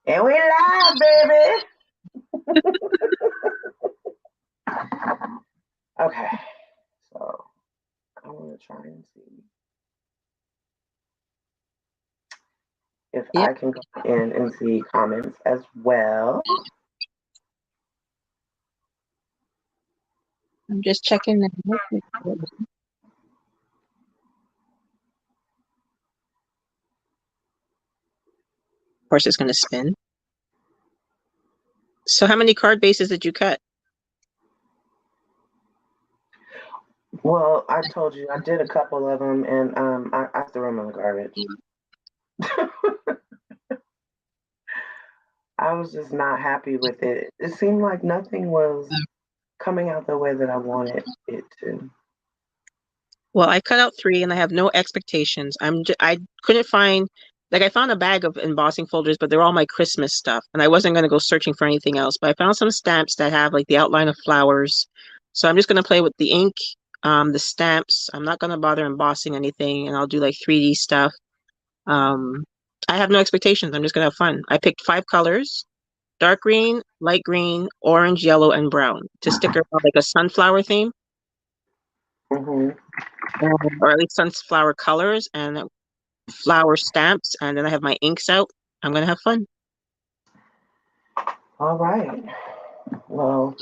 And we live, baby. Okay, so I want to try and see if Yep. I can go in and see comments as well. I'm just checking now. Of course, it's going to spin. So how many card bases did you cut? Well, I told you I did a couple of them, and I threw them in the garbage. I was just not happy with it. It seemed like nothing was coming out the way that I wanted it to. Well, I cut out 3 and I have no expectations. I couldn't find, like, I found a bag of embossing folders, but they're all my Christmas stuff. And I wasn't going to go searching for anything else, but I found some stamps that have like the outline of flowers. So I'm just going to play with the ink, the stamps. I'm not going to bother embossing anything, and I'll do like 3D stuff. Um, I have no expectations. I'm just going to have fun. I picked 5 colors: dark green, light green, orange, yellow, and brown to stick around like a sunflower theme, Hmm. or at least sunflower colors and flower stamps. And then I have my inks out. I'm gonna have fun. All right. Well,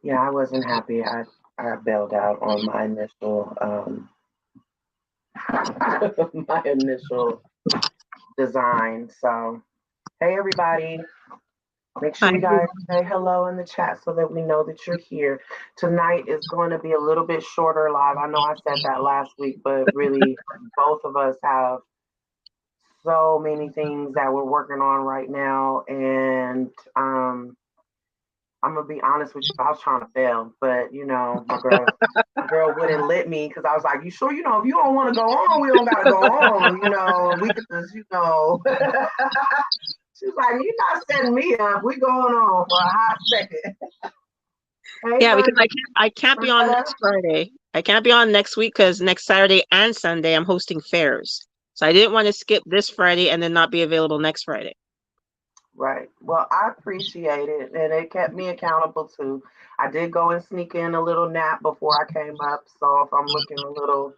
yeah, I wasn't happy. I bailed out on my initial my initial design. So, hey everybody, make sure Hi. you guys say hello in the chat so that we know that you're here. Tonight is going to be a little bit shorter live. I know I said that last week, but really, both of us have so many things that we're working on right now, and I'm gonna be honest with you. I was trying to fail, but my girl wouldn't let me because I was like, "You sure? If you don't want to go on, we don't gotta go on. We could just. She's like, "You're not setting me up. We going on for a hot second." Hey, Yeah, because I can't be on Bernetta. next Friday. I can't be on next week because next Saturday and Sunday I'm hosting fairs. So I didn't want to skip this Friday and then not be available next Friday. Right. Well, I appreciate it, and it kept me accountable too. I did go and sneak in a little nap before I came up, so if I'm looking a little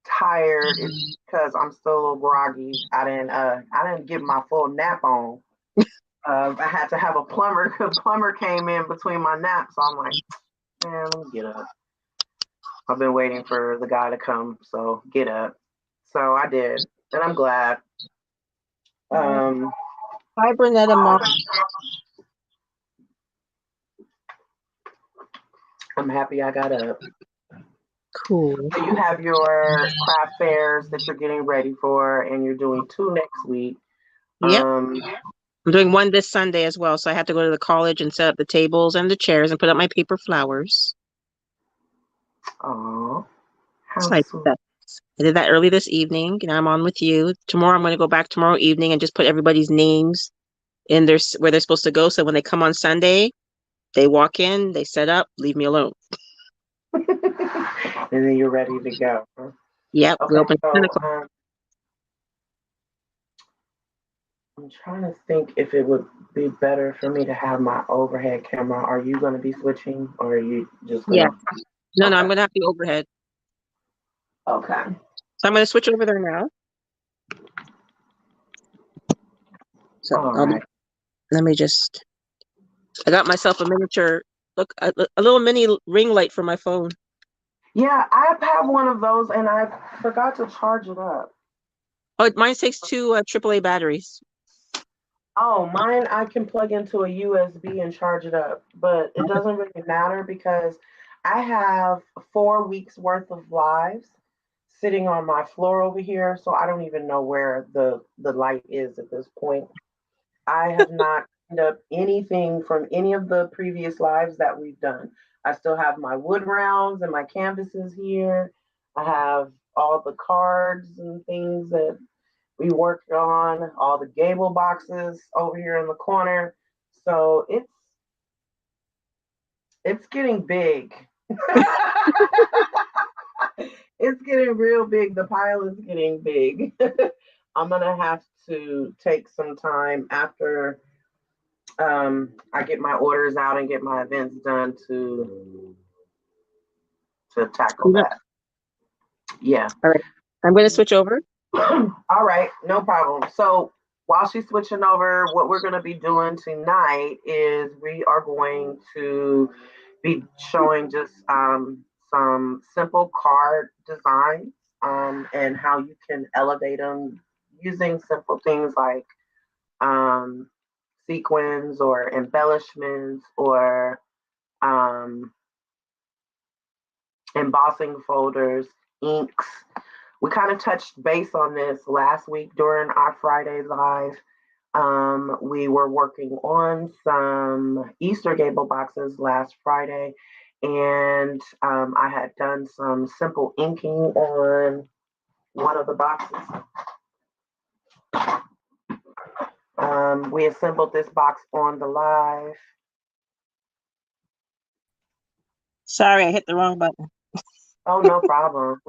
tired, it's because I'm still a little groggy. I didn't get my full nap on. I had to have a plumber. A plumber came in between my naps, so I'm like, man, let me get up. I've been waiting for the guy to come, so get up. So I did, and I'm glad. Um, Hi, Bernetta Mom. I'm happy I got up. Cool. So you have your craft fairs that you're getting ready for, and you're doing 2 next week. Yep. Um, I'm doing one this Sunday as well. So I have to go to the college and set up the tables and the chairs and put up my paper flowers. oh, how So I did sweet. that. I did that early this evening, and I'm on with you. Tomorrow I'm going to go back tomorrow evening and just put everybody's names in where they're supposed to go. So when they come on Sunday, they walk in, they set up, leave me alone. And then you're ready to go. Yep, we Okay, open at 10 so o'clock. I'm trying to think if it would be better for me to have my overhead camera. Are you going to be switching, or are you just going Yeah. to? No, Okay. I'm going to have the overhead. Okay. So I'm going to switch over there now. So All right. let me just, I got myself a miniature, look, a little mini ring light for my phone. Yeah, I have one of those, and I forgot to charge it up. Oh, mine takes 2 AAA batteries. Oh, mine I can plug into a USB and charge it up, but it doesn't really matter because I have 4 weeks worth of lives sitting on my floor over here, so I don't even know where the light is at this point. I have not cleaned up anything from any of the previous lives that we've done. I still have my wood rounds and my canvases here. I have all the cards and things that we worked on, all the gable boxes over here in the corner. So it's getting big. It's getting real big. The pile is getting big. I'm gonna have to take some time after I get my orders out and get my events done to tackle Yep. that. Yeah. All right. I'm going to switch over. All right, no problem. So while she's switching over, what we're going to be doing tonight is we are going to be showing just some simple card designs and how you can elevate them using simple things like um, sequins or embellishments or um, embossing folders, inks. We kind of touched base on this last week during our Friday live. We were working on some Easter Gable boxes last Friday, and I had done some simple inking on one of the boxes. We assembled this box on the live. Sorry, I hit the wrong button. Oh, no problem.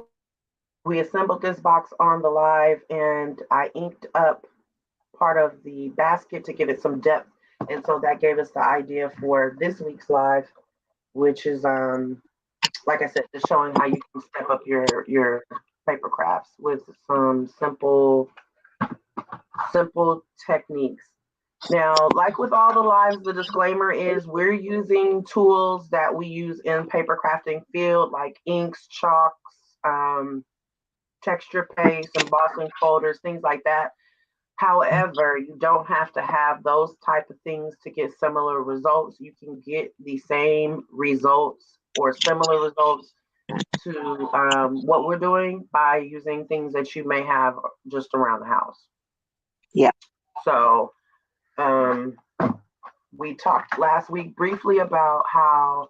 We assembled this box on the live, and I inked up part of the basket to give it some depth. And so that gave us the idea for this week's live, which is like I said, just showing how you can step up your paper crafts with some simple techniques. Now, like with all the lives, the disclaimer is we're using tools that we use in paper crafting field, like inks, chalks, texture paste, embossing folders, things like that. However, you don't have to have those type of things to get similar results. You can get the same results or similar results to what we're doing by using things that you may have just around the house. Yeah. So um, we talked last week briefly about how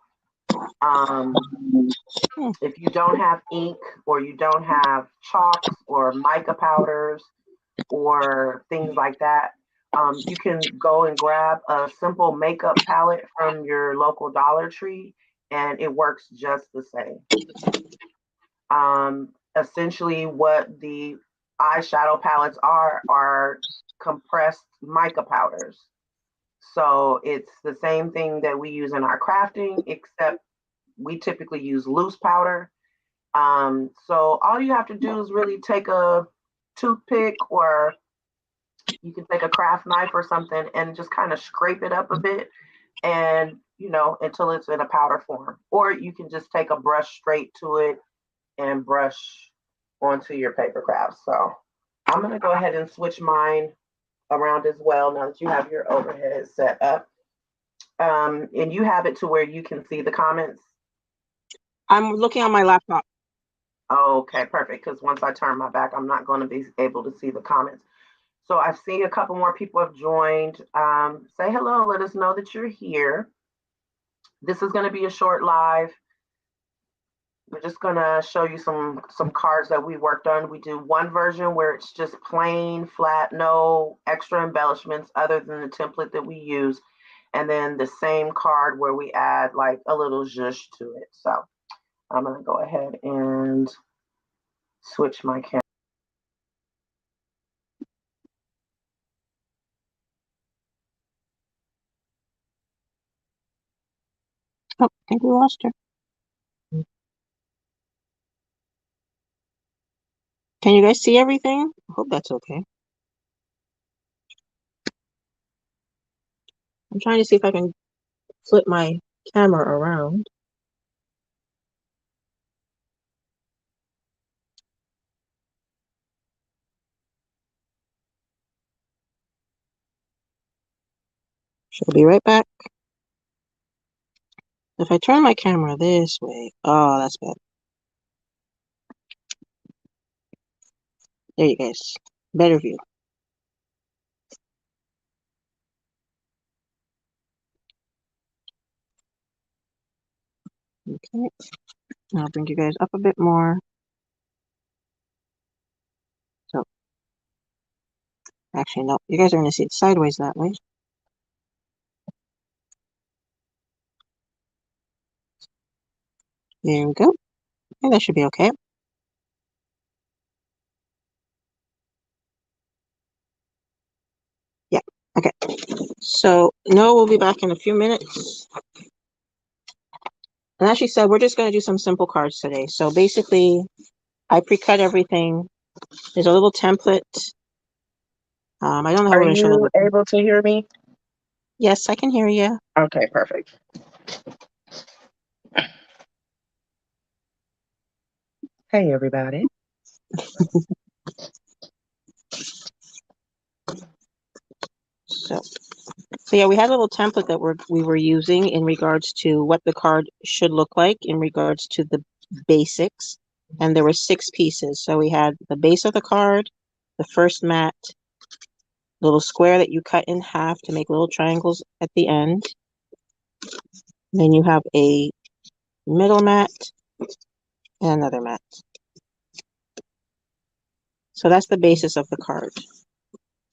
if you don't have ink or you don't have chalks or mica powders or things like that, you can go and grab a simple makeup palette from your local Dollar Tree and it works just the same. Essentially, what the eyeshadow palettes are compressed mica powders. So it's the same thing that we use in our crafting, except we typically use loose powder. So all you have to do is really take a toothpick or you can take a craft knife or something and just kind of scrape it up a bit and until it's in a powder form. Or you can just take a brush straight to it and brush onto your paper craft. So I'm gonna go ahead and switch mine around as well now that you have your overhead set up. And you have it to where you can see the comments. I'm looking on my laptop. Okay, perfect. Because once I turn my back, I'm not going to be able to see the comments. So I've seen a couple more people have joined. Say hello. Let us know that you're here. This is going to be a short live. We're just going to show you some cards that we worked on. We do one version where it's just plain, flat, no extra embellishments other than the template that we use. And then the same card where we add like a little zhuzh to it. So I'm going to go ahead and switch my camera. Oh, I think we lost her. Can you guys see everything? I hope that's okay. I'm trying to see if I can flip my camera around. She'll be right back. If I turn my camera this way, oh, that's bad. There you guys. Better view. Okay. I'll bring you guys up a bit more. So, actually, no. You guys are going to see it sideways that way. There we go. And that should be okay. So Noah will be back in a few minutes. And as she said, we're just going to do some simple cards today. So basically, I pre-cut everything. There's a little template. I don't know how Are we're going to show you that. able to hear me? Yes, I can hear you. Okay, perfect. Hey, everybody. So yeah, we had a little template that we were using in regards to what the card should look like in regards to the basics. And there were 6 pieces. So we had the base of the card, the first mat, little square that you cut in half to make little triangles at the end. Then you have a middle mat and another mat. So that's the basis of the card.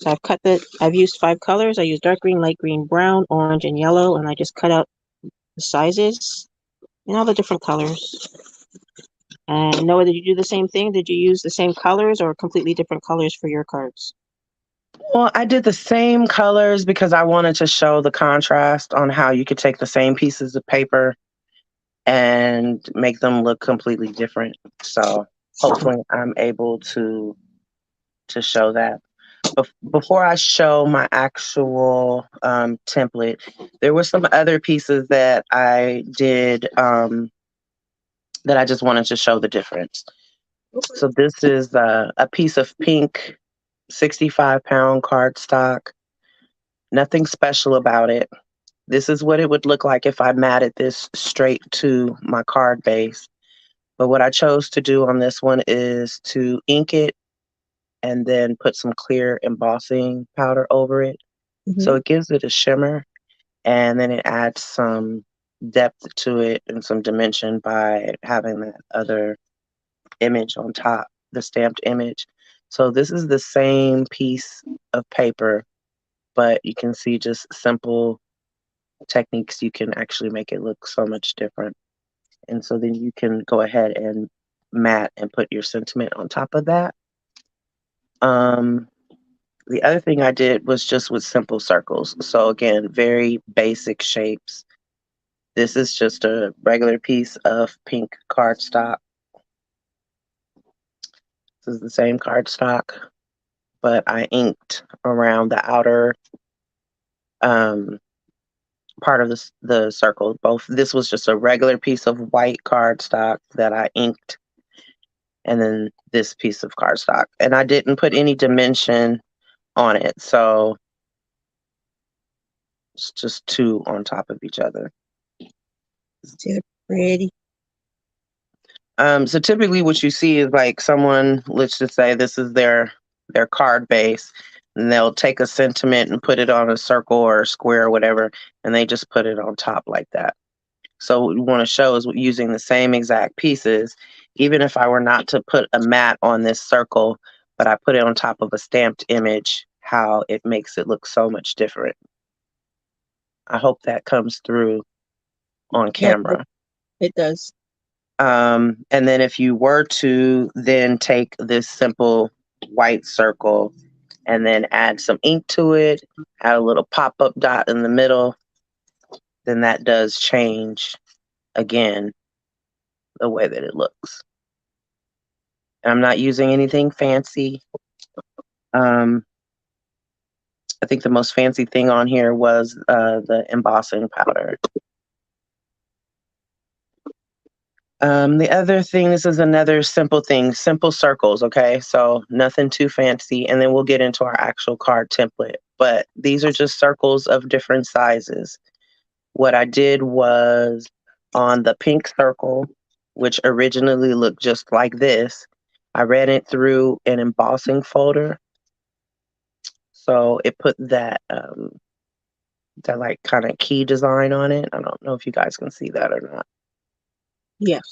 So I've used 5 colors. I used dark green, light green, brown, orange, and yellow, and I just cut out the sizes in all the different colors. And Noah, did you do the same thing? Did you use the same colors or completely different colors for your cards? Well, I did the same colors because I wanted to show the contrast on how you could take the same pieces of paper and make them look completely different. So hopefully I'm able to show that. Before I show my actual template, there were some other pieces that I did that I just wanted to show the difference. So this is a piece of pink 65-pound cardstock. Nothing special about it. This is what it would look like if I matted this straight to my card base. But what I chose to do on this one is to ink it and then put some clear embossing powder over it. So it gives it a shimmer, and then it adds some depth to it and some dimension by having that other image on top, the stamped image. So this is the same piece of paper, but you can see just simple techniques you can actually make it look so much different. And so then you can go ahead and mat and put your sentiment on top of that. The other thing I did was just with simple circles. So again, very basic shapes. This is just a regular piece of pink cardstock. This is the same cardstock, but I inked around the outer part of the circle. This was just a regular piece of white cardstock that I inked, and then this piece of cardstock. And I didn't put any dimension on it, so it's just 2 on top of each other. They're pretty. So typically what you see is like someone, let's just say this is their card base, and they'll take a sentiment and put it on a circle or a square or whatever, and they just put it on top like that. So what we want to show is using the same exact pieces, even if I were not to put a mat on this circle, but I put it on top of a stamped image, how it makes it look so much different. I hope that comes through on camera. It does. And then if you were to then take this simple white circle and then add some ink to it, add a little pop-up dot in the middle, then that does change again the way that it looks. And I'm not using anything fancy. I think the most fancy thing on here was the embossing powder. The other thing, this is another simple thing, simple circles, okay? So nothing too fancy, and then we'll get into our actual card template. But these are just circles of different sizes. What I did was on the pink circle, which originally looked just like this, I ran it through an embossing folder. So it put that like kind of key design on it. I don't know if you guys can see that or not. Yes.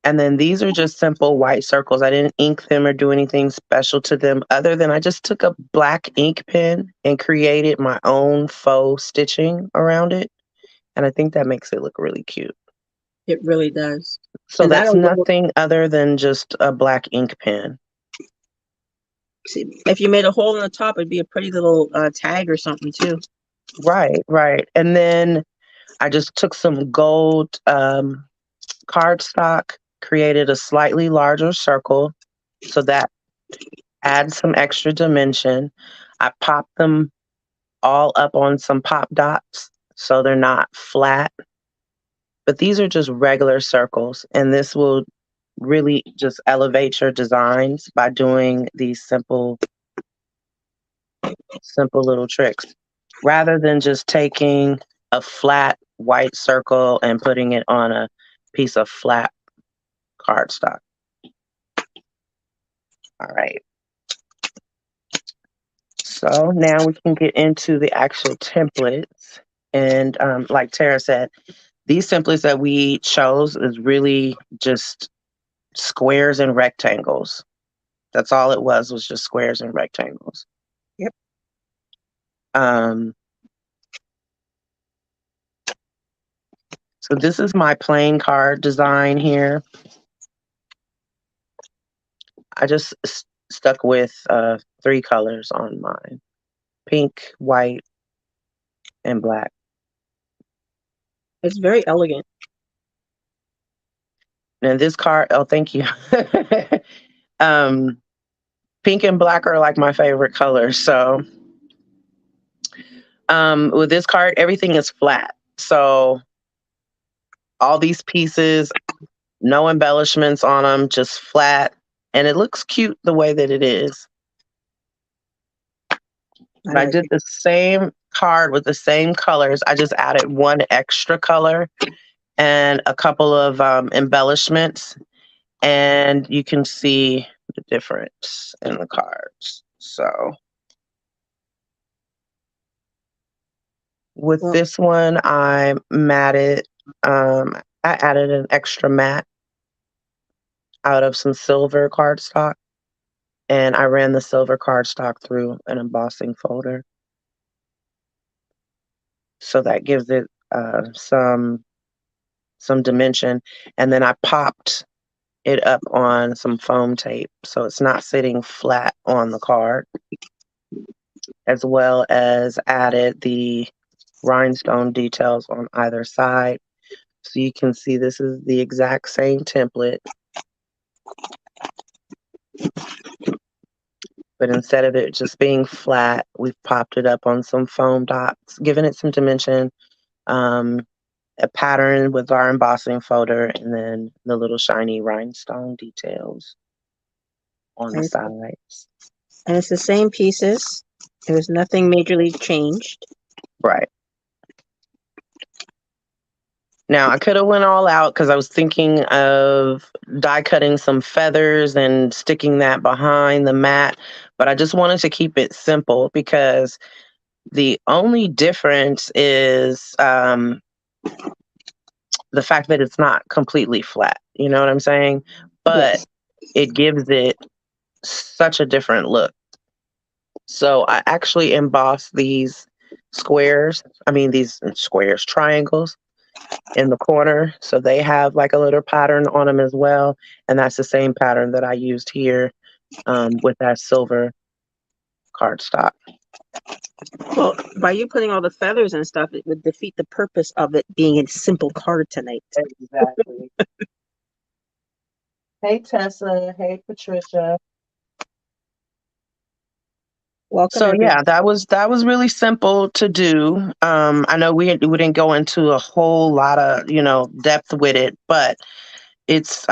And then these are just simple white circles. I didn't ink them or do anything special to them other than I just took a black ink pen and created my own faux stitching around it. And I think that makes it look really cute. It really does. So And that's nothing other than just a black ink pen. See, if you made a hole in the top, it'd be a pretty little tag or something too. Right, right. And then I just took some gold cardstock, created a slightly larger circle so that adds some extra dimension. I popped them all up on some pop dots so they're not flat, but these are just regular circles. And this will really just elevate your designs by doing these simple little tricks rather than just taking a flat white circle and putting it on a piece of flat cardstock. All right. So now we can get into the actual templates. And like Tara said, these templates that we chose is really just squares and rectangles. That's all it was just squares and rectangles. Yep. Um, so this is my plain card design here. I just stuck with 3 colors on mine: pink, white, and black. It's very elegant. And this card, oh, thank you. um, Pink and black are like my favorite colors. So with this card, everything is flat. So all these pieces, no embellishments on them, just flat. And it looks cute the way that it is. I I like did it. the same card with the same colors. I just added one extra color and a couple of embellishments. And you can see the difference in the cards. So with Well, this one, I matted, I added an extra mat out of some silver cardstock, and I ran the silver cardstock through an embossing folder. So that gives it some dimension. And then I popped it up on some foam tape so it's not sitting flat on the card, as well as added the rhinestone details on either side. So you can see this is the exact same template, but instead of it just being flat, we've popped it up on some foam dots, giving it some dimension, um, a pattern with our embossing folder, and then the little shiny rhinestone details on the and sides. it's the same pieces. There was nothing majorly changed. Right. Now I could have went all out because I was thinking of die cutting some feathers and sticking that behind the mat, but I just wanted to keep it simple because the only difference is the fact that it's not completely flat. You know what I'm saying? But Yes. it gives it such a different look. So I actually embossed these triangles in the corner. So they have like a little pattern on them as well. And that's the same pattern that I used here with that silver cardstock. Well, by you putting all the feathers and stuff, it would defeat the purpose of it being a simple card tonight. Exactly. Hey, Tessa. Hey, Patricia. Welcome, So everyone. yeah, that was really simple to do. I know we didn't go into a whole lot of depth with it, but it's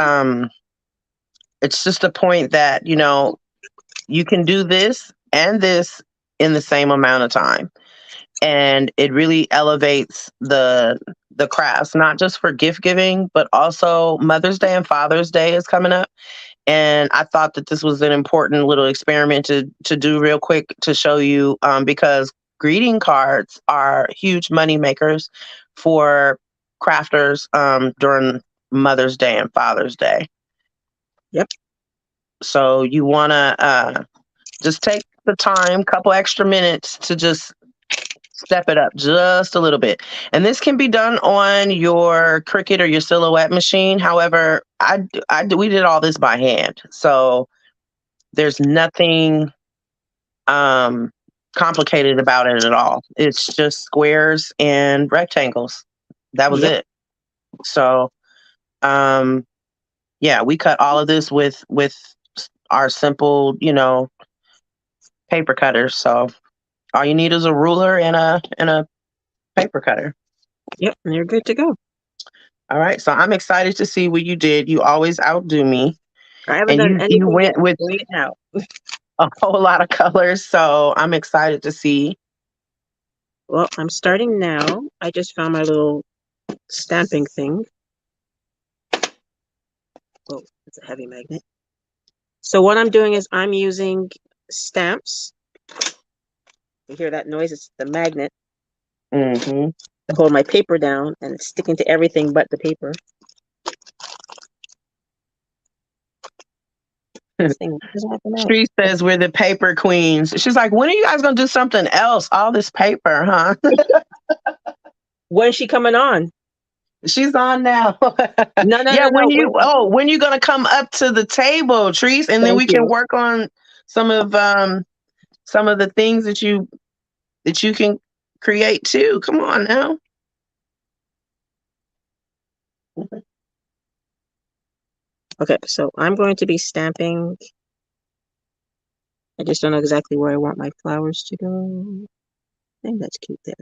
it's just a point that you can do this and this in the same amount of time, and it really elevates the crafts, not just for gift giving, but also Mother's Day and Father's Day is coming up. And I thought that this was an important little experiment to do real quick to show you, because greeting cards are huge money makers for crafters during Mother's Day and Father's Day. Yep. So you want to just take the time, couple extra minutes to just step it up just a little bit. And this can be done on your Cricut or your Silhouette machine. However, we did all this by hand. So there's nothing complicated about it at all. It's just squares and rectangles. That was Yep. it. So, yeah, we cut all of this with our simple, paper cutters. So all you need is a ruler and a paper cutter. Yep. And you're good to go. All right. So I'm excited to see what you did. You always outdo me. I haven't And done you anything yet. went with Doing it now. a whole lot of colors. So I'm excited to see. Well, I'm starting now. I just found my little stamping thing. Oh, it's a heavy magnet. So what I'm doing is I'm using stamps. You hear that noise? It's the magnet Mm-hmm. to hold my paper down, and it's sticking to everything but the paper. This thing doesn't have to know. She says we're the paper queens. She's like, when are you guys gonna do something else? All this paper, huh? When's she coming on? She's on now. No, no, Yeah, no, no. when you gonna come up to the table, Treese, and then Thank we can you. work on some of the things that you can create too. Come on now. Okay, so I'm going to be stamping. I just don't know exactly where I want my flowers to go. I think that's cute there.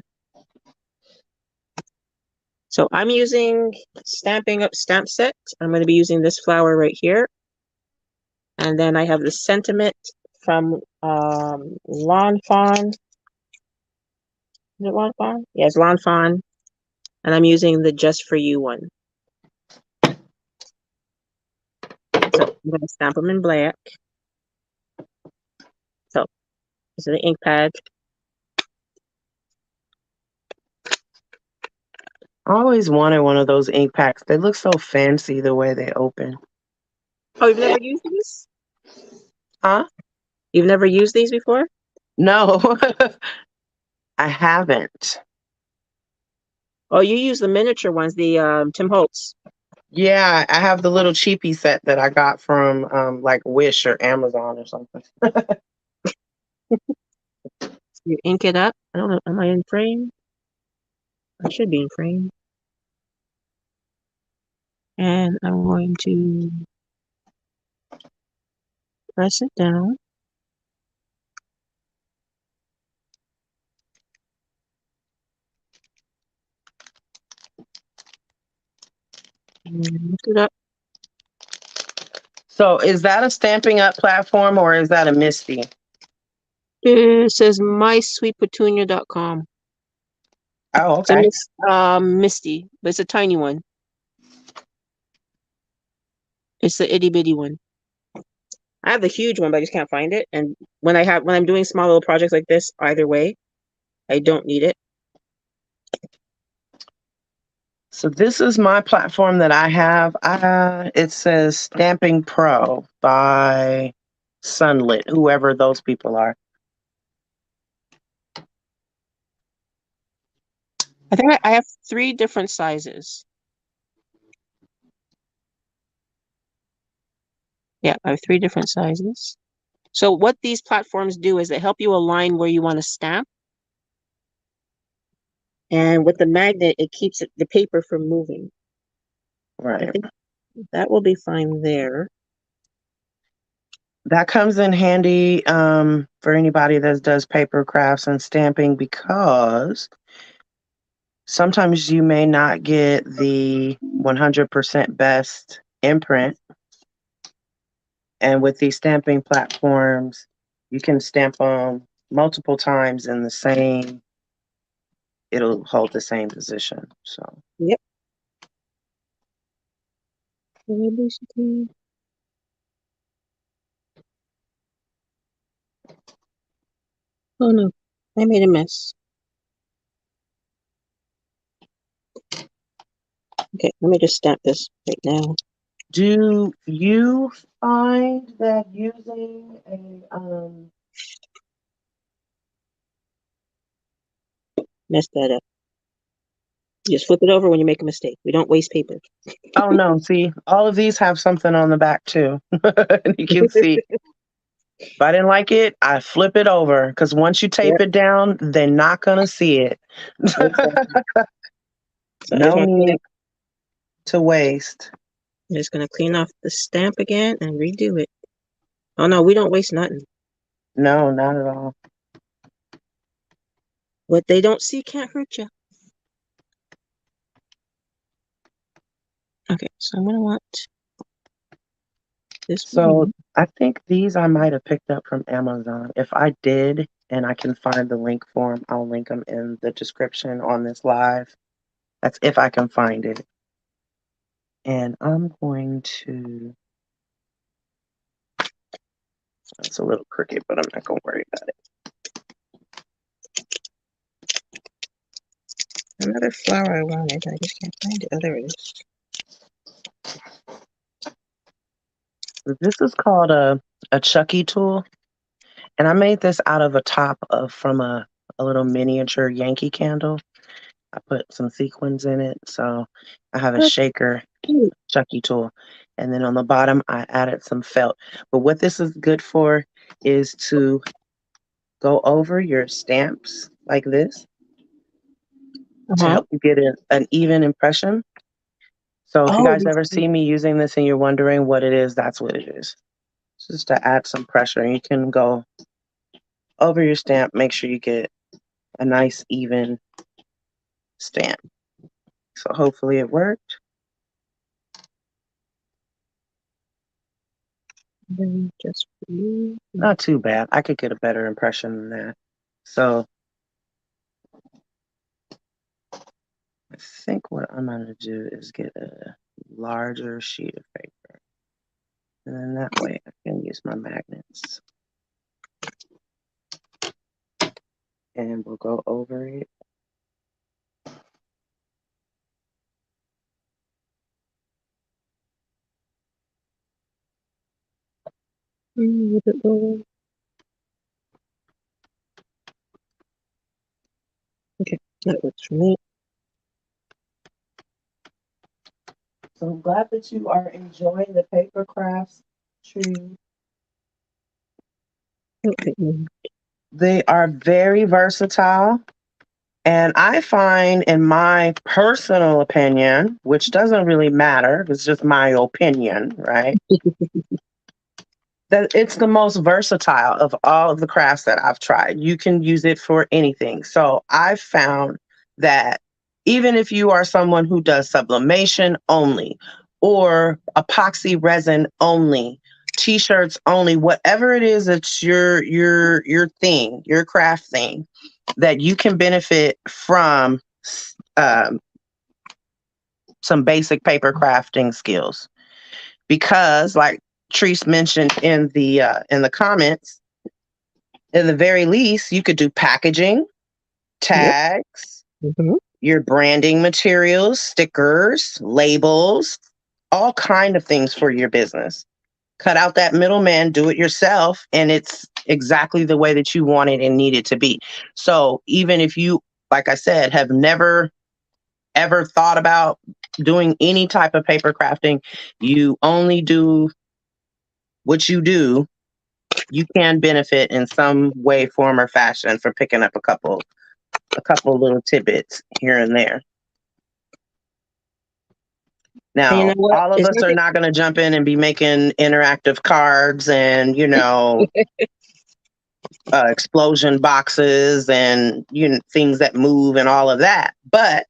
So I'm using stamping up stamp set. I'm going to be using this flower right here. And then I have the sentiment from Lawn Fawn. Is it Lawn Fawn? Yes, Lawn Fawn. And I'm using the Just For You one. So I'm going to stamp them in black. So this is the ink pad. I always wanted one of those ink packs. They look so fancy the way they open. Oh, you've never used these? Huh? You've never used these before? No, I haven't. Oh, you use the miniature ones, the Tim Holtz. Yeah, I have the little cheapy set that I got from like Wish or Amazon or something. You ink it up. I don't know. Am I in frame? I should be in frame. And I'm going to press it down. And lift it up. So is that a Stampin' Up platform or is that a Misty? It says mysweetpetunia.com. Oh, It's a okay. Misty, but it's a tiny one. It's the itty bitty one. I have the huge one, but I just can't find it. And when I'm doing small little projects like this, either way, I don't need it. So this is my platform that I have. It says Stamping Pro by Sunlit, whoever those people are. I think I have 3 different sizes. Yeah, I have 3 different sizes. So what these platforms do is they help you align where you want to stamp. And with the magnet, it keeps the paper from moving. I Right. think that will be fine there. That comes in handy for anybody that does paper crafts and stamping because sometimes you may not get the 100% best imprint. And with these stamping platforms, you can stamp them multiple times in the same, it'll hold the same position. So, Yep. Basically. Oh no, I made a mess. Okay, let me just stamp this right now. do you find that using Messed that up. You just flip it over when you make a mistake. We don't waste paper. oh no, see, all of these have something on the back too. And you can see. If I didn't like it, I flip it over because once you tape Yep. it down, they're not gonna see it. Exactly. So I just No want to clean need up. to waste. I'm just gonna clean off the stamp again and redo it. Oh no, we don't waste nothing. No, not at all. What they don't see can't hurt you. Okay, so I'm gonna want this So one. I think these I might have picked up from Amazon. If I did and I can find the link for them, I'll link them in the description on this live. That's if I can find it. And I'm going to, it's a little crooked, but I'm not going to worry about it. Another flower I wanted. I just can't find it. Oh, there it is. This is called a Chucky tool. And I made this out of a top of from a little miniature Yankee candle. I put some sequins in it. So I have a That's shaker cute. Chucky tool. And then on the bottom, I added some felt. But what this is good for is to go over your stamps like this to Uh-huh. help you get an even impression. So if you Oh, guys ever see me using this and you're wondering what it is, that's what it is. It's just to add some pressure. And you can go over your stamp, make sure you get a nice even stamp. So hopefully it worked. just for you. Not too bad. I could get a better impression than that. So I think what I'm going to do is get a larger sheet of paper. And then that way I can use my magnets. And we'll go over it. With it lower. Okay, that works for me. So I'm glad that you are enjoying the paper crafts, Tree. Okay. They are very versatile. And I find, in my personal opinion, which doesn't really matter, it's just my opinion, right? That it's the most versatile of all of the crafts that I've tried. You can use it for anything. So I've found that even if you are someone who does sublimation only or epoxy resin only, t-shirts only, whatever it is that's your thing, your craft thing, that you can benefit from um, some basic paper crafting skills. Because like Treese mentioned in the comments, in the very least, you could do packaging, Yep. tags, Mm-hmm. your branding materials, stickers, labels, all kind of things for your business. Cut out that middleman, do it yourself, and it's exactly the way that you want it and need it to be. So even if you, like I said, have never ever thought about doing any type of paper crafting, you only do what you do, you can benefit in some way, form, or fashion for picking up a couple little tidbits here and there. And you Now, know what? all of It's us are nothing. not going to jump in and be making interactive cards and, explosion boxes and things that move and all of that. But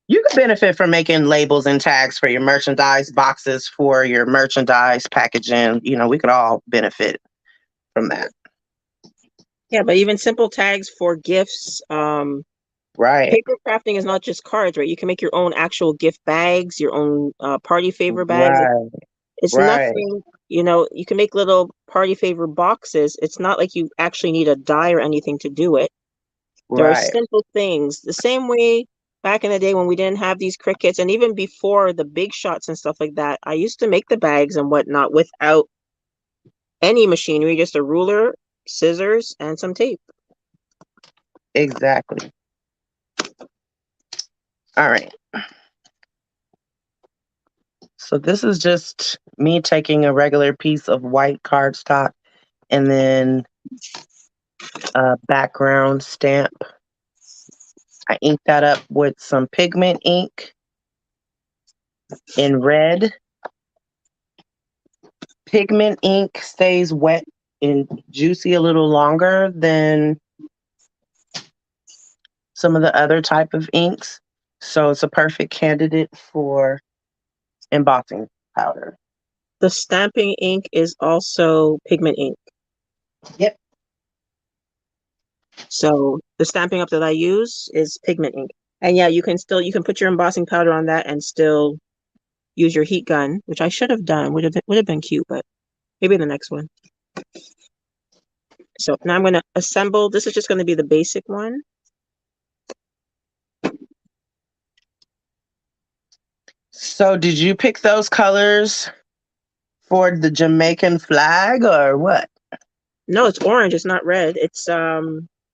you can benefit from making labels and tags for your merchandise, boxes for your merchandise, packaging. We could all benefit from that. Yeah, but even simple tags for gifts. Right. Paper crafting is not just cards, right? You can make your own actual gift bags, your own party favor bags. Right. It's Right. nothing, you can make little party favor boxes. It's not like you actually need a die or anything to do it. There are Right. simple things. The same way back in the day when we didn't have these crickets, and even before the big shots and stuff like that, I used to make the bags and whatnot without any machinery, just a ruler, scissors, and some tape. Exactly. All right. So this is just me taking a regular piece of white cardstock and then a background stamp. I ink that up with some pigment ink in red. Pigment ink stays wet and juicy a little longer than some of the other type of inks. So it's a perfect candidate for embossing powder. The stamping ink is also pigment ink. Yep. So the Stampin' Up that I use is pigment ink. And yeah, you can put your embossing powder on that and still use your heat gun, which I should have done. Would have been cute, but maybe the next one. So now I'm going to assemble. This is just going to be the basic one. So did you pick those colors for the Jamaican flag or what? No, it's orange. It's not red. It's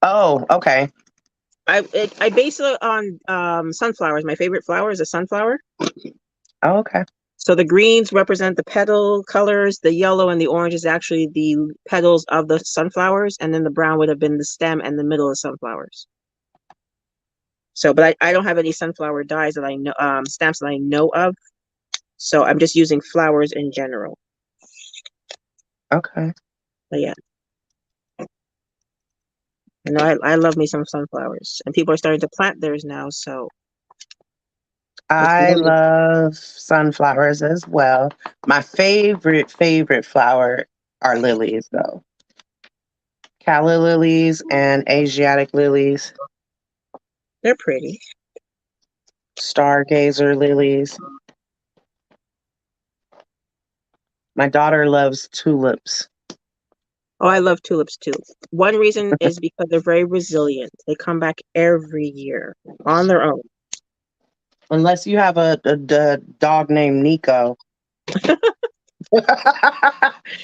Oh, okay. I base it on sunflowers. My favorite flower is a sunflower. Oh, okay. So the greens represent the petal colors. The yellow and the orange is actually the petals of the sunflowers, and then the brown would have been the stem and the middle of sunflowers. So, but I don't have any sunflower dyes that I know, stamps that I know of. So I'm just using flowers in general. Okay. But yeah. You know, I love me some sunflowers, and people are starting to plant theirs now. So I love sunflowers as well. My favorite flower are lilies, though. Calla lilies and Asiatic lilies, they're pretty. stargazer lilies. My daughter loves tulips. Oh, I love tulips too. One reason is because they're very resilient. They come back every year on their own. Unless you have a dog named Nico.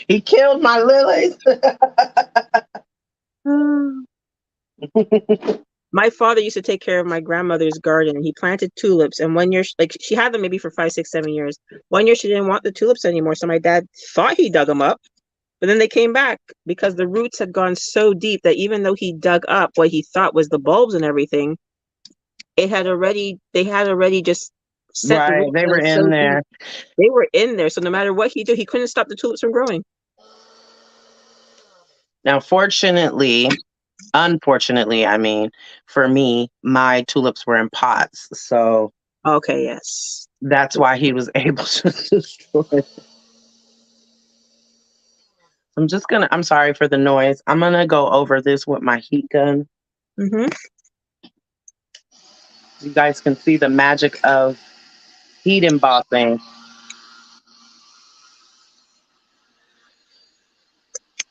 He killed my lilies. My father used to take care of my grandmother's garden, and he planted tulips. And one year, like she had them maybe for 5, 6, 7 years. One year she didn't want the tulips anymore, so my dad thought he dug them up, but then they came back because the roots had gone so deep that even though he dug up what he thought was the bulbs and everything, they had already just set the Right, roots they were in so in deep. there. They were in there, so no matter what he did, he couldn't stop the tulips from growing. Now, unfortunately, I mean, for me, my tulips were in pots, so Okay, yes. that's why he was able to destroy it. I'm sorry for the noise. I'm gonna go over this with my heat gun. Mm-hmm. You guys can see the magic of heat embossing.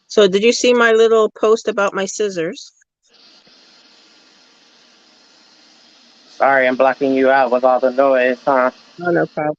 So did you see my little post about my scissors? Sorry, I'm blocking you out with all the noise, huh? Oh, no problem.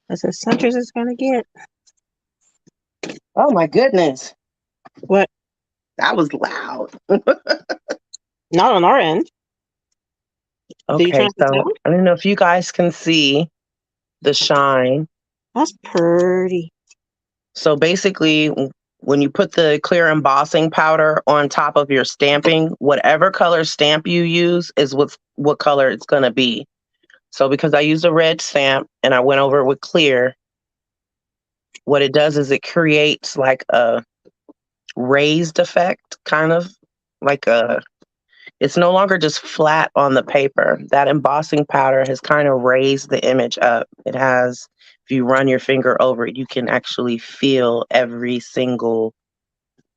That's as center as it's gonna get. Oh my goodness, What? that was loud. Not on our end. Did you turn Okay, up the so sound? I don't know if you guys can see the shine. That's pretty. So basically, when you put the clear embossing powder on top of your stamping, whatever color stamp you use is what color it's going to be. So because I used a red stamp and I went over it with clear, what it does is it creates like a raised effect, kind of like it's no longer just flat on the paper. That embossing powder has kind of raised the image up. It has, if you run your finger over it, you can actually feel every single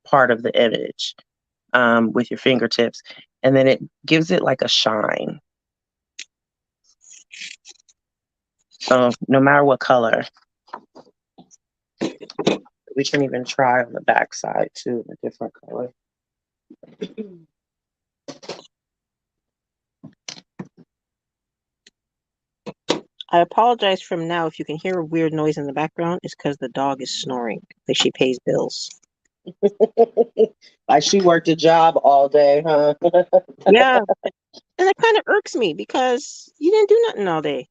part of the image with your fingertips. And then it gives it like a shine. So no matter what color, we can even try on the back side too, a different color. I apologize from now if you can hear a weird noise in the background. It's because the dog is snoring, like she pays bills. Like she worked a job all day, huh? Yeah, and it kind of irks me because you didn't do nothing all day.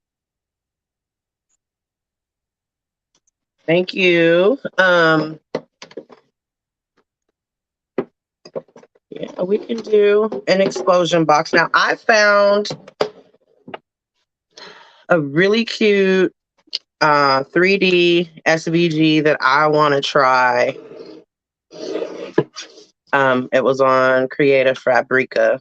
Thank you. Yeah, we can do an explosion box. Now I found a really cute 3D SVG that I want to try. It was on Creative Fabrica.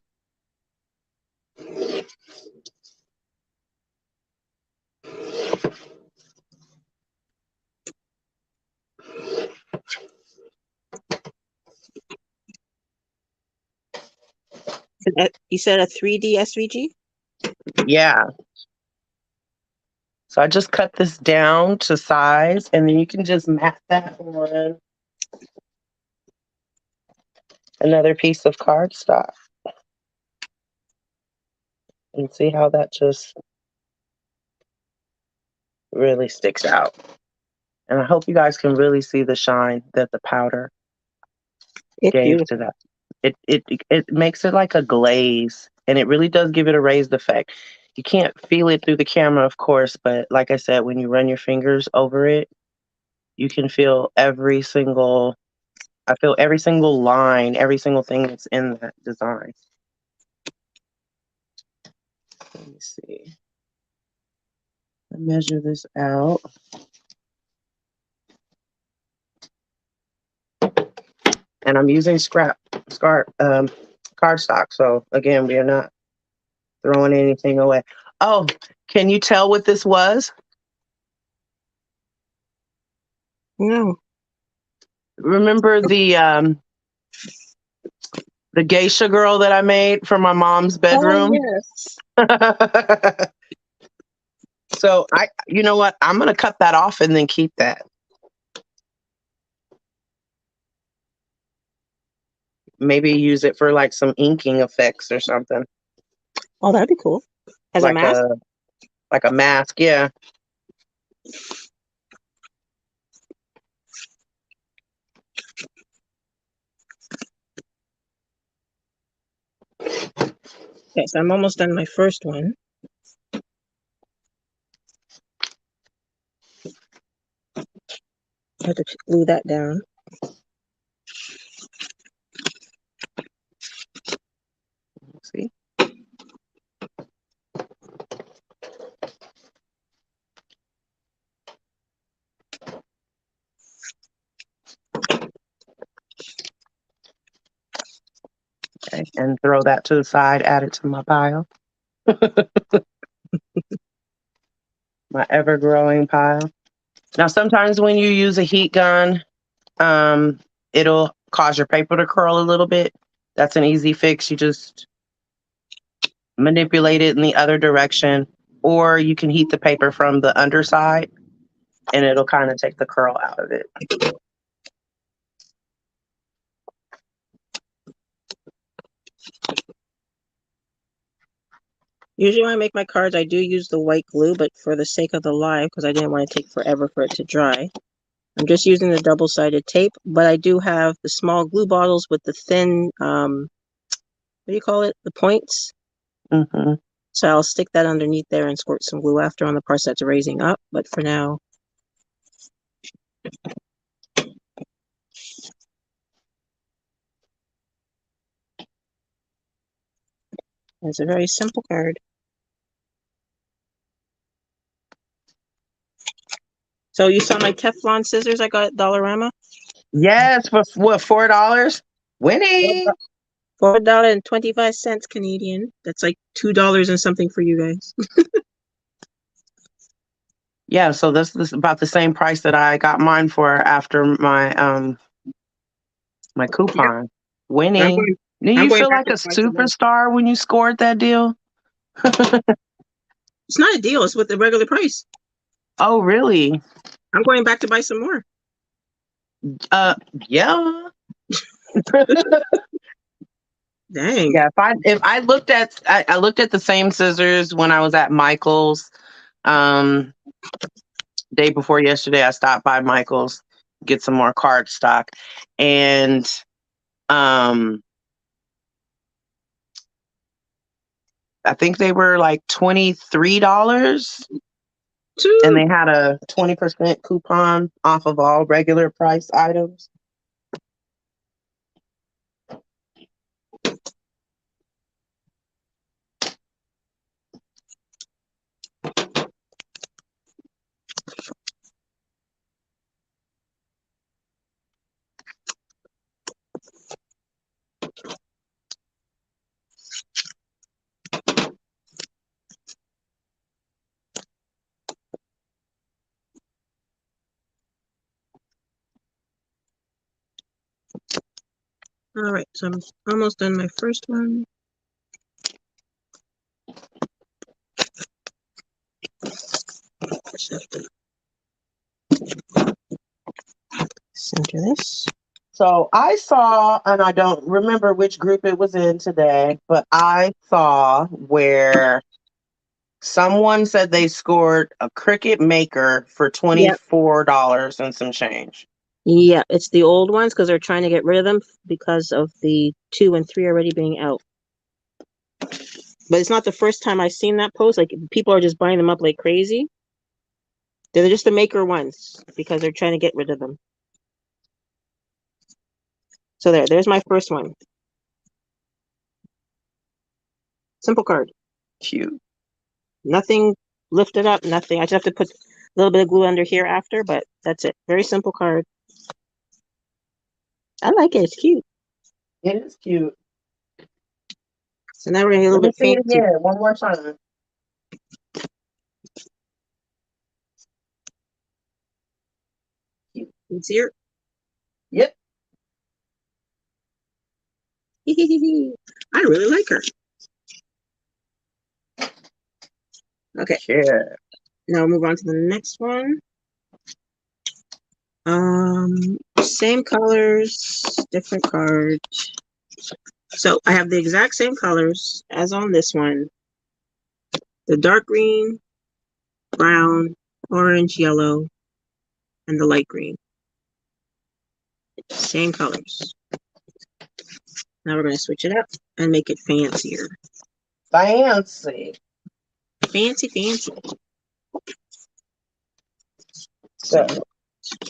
You said a 3D SVG? Yeah. So I just cut this down to size, and then you can just mat that on another piece of cardstock. And see how that just really sticks out. And I hope you guys can really see the shine that the powder It's gave to beautiful. that. It makes it like a glaze, and it really does give it a raised effect. You can't feel it through the camera, of course, but like I said, when you run your fingers over it, you can feel I feel every single line, every single thing that's in that design. Let me see. I measure this out. And I'm using cardstock. So again, we are not throwing anything away. Oh, can you tell what this was? No. Remember the geisha girl that I made for my mom's bedroom? Oh, yes. So you know what? I'm gonna cut that off and then keep that. Maybe use it for like some inking effects or something. Oh, that'd be cool. As a Like mask? like a mask, yeah. Okay, so I'm almost done my first one. I have to glue that down. See? Okay, and throw that to the side, add it to my pile. My ever-growing pile. Now, sometimes when you use a heat gun, it'll cause your paper to curl a little bit. That's an easy fix. You just manipulate it in the other direction, or you can heat the paper from the underside, and it'll kind of take the curl out of it. Usually when I make my cards, I do use the white glue, but for the sake of the live, because I didn't want to take forever for it to dry, I'm just using the double-sided tape, but I do have the small glue bottles with the thin, what do you call it? The points. Mm-hmm. So I'll stick that underneath there and squirt some glue after on the parts that's raising up. But for now, it's a very simple card. So you saw my Teflon scissors I got at Dollarama? Yes, for what, $4? Winning. $4.25 Canadian. That's like $2 and something for you guys. Yeah, so this is about the same price that I got mine for after my coupon. Winning. Do I'm you going feel back like a to twice a month. superstar when you scored that deal? It's not a deal. It's with the regular price. Oh, really? I'm going back to buy some more. Yeah. Dang. Yeah, if I looked at I looked at the same scissors when I was at Michael's. Day before yesterday, I stopped by Michael's, get some more card stock, and um, I think they were like $23, and they had a 20% coupon off of all regular price items. All right, so I'm almost done my first one. Center this. So I saw, and I don't remember which group it was in today, but I saw where someone said they scored a Cricut Maker for $24 and some change. Yeah, it's the old ones because they're trying to get rid of them because of the 2 and 3 already being out. But it's not the first time I've seen that post. Like people are just buying them up like crazy. They're just the maker ones because they're trying to get rid of them. So there's my first one. Simple card. Cute. Nothing lifted up, nothing. I just have to put a little bit of glue under here after, but that's it. Very simple card. I like it. It's cute. It is cute. So now we're gonna get a little bit Let me see it fancy. again one more time. Easier. Yep. I really like her. Okay. Sure. Now we'll move on to the next one. Same colors, different card. So I have the exact same colors as on this one. The dark green, brown, orange, yellow, and the light green. Same colors. Now we're going to switch it up and make it fancier. Fancy. Fancy, fancy. So,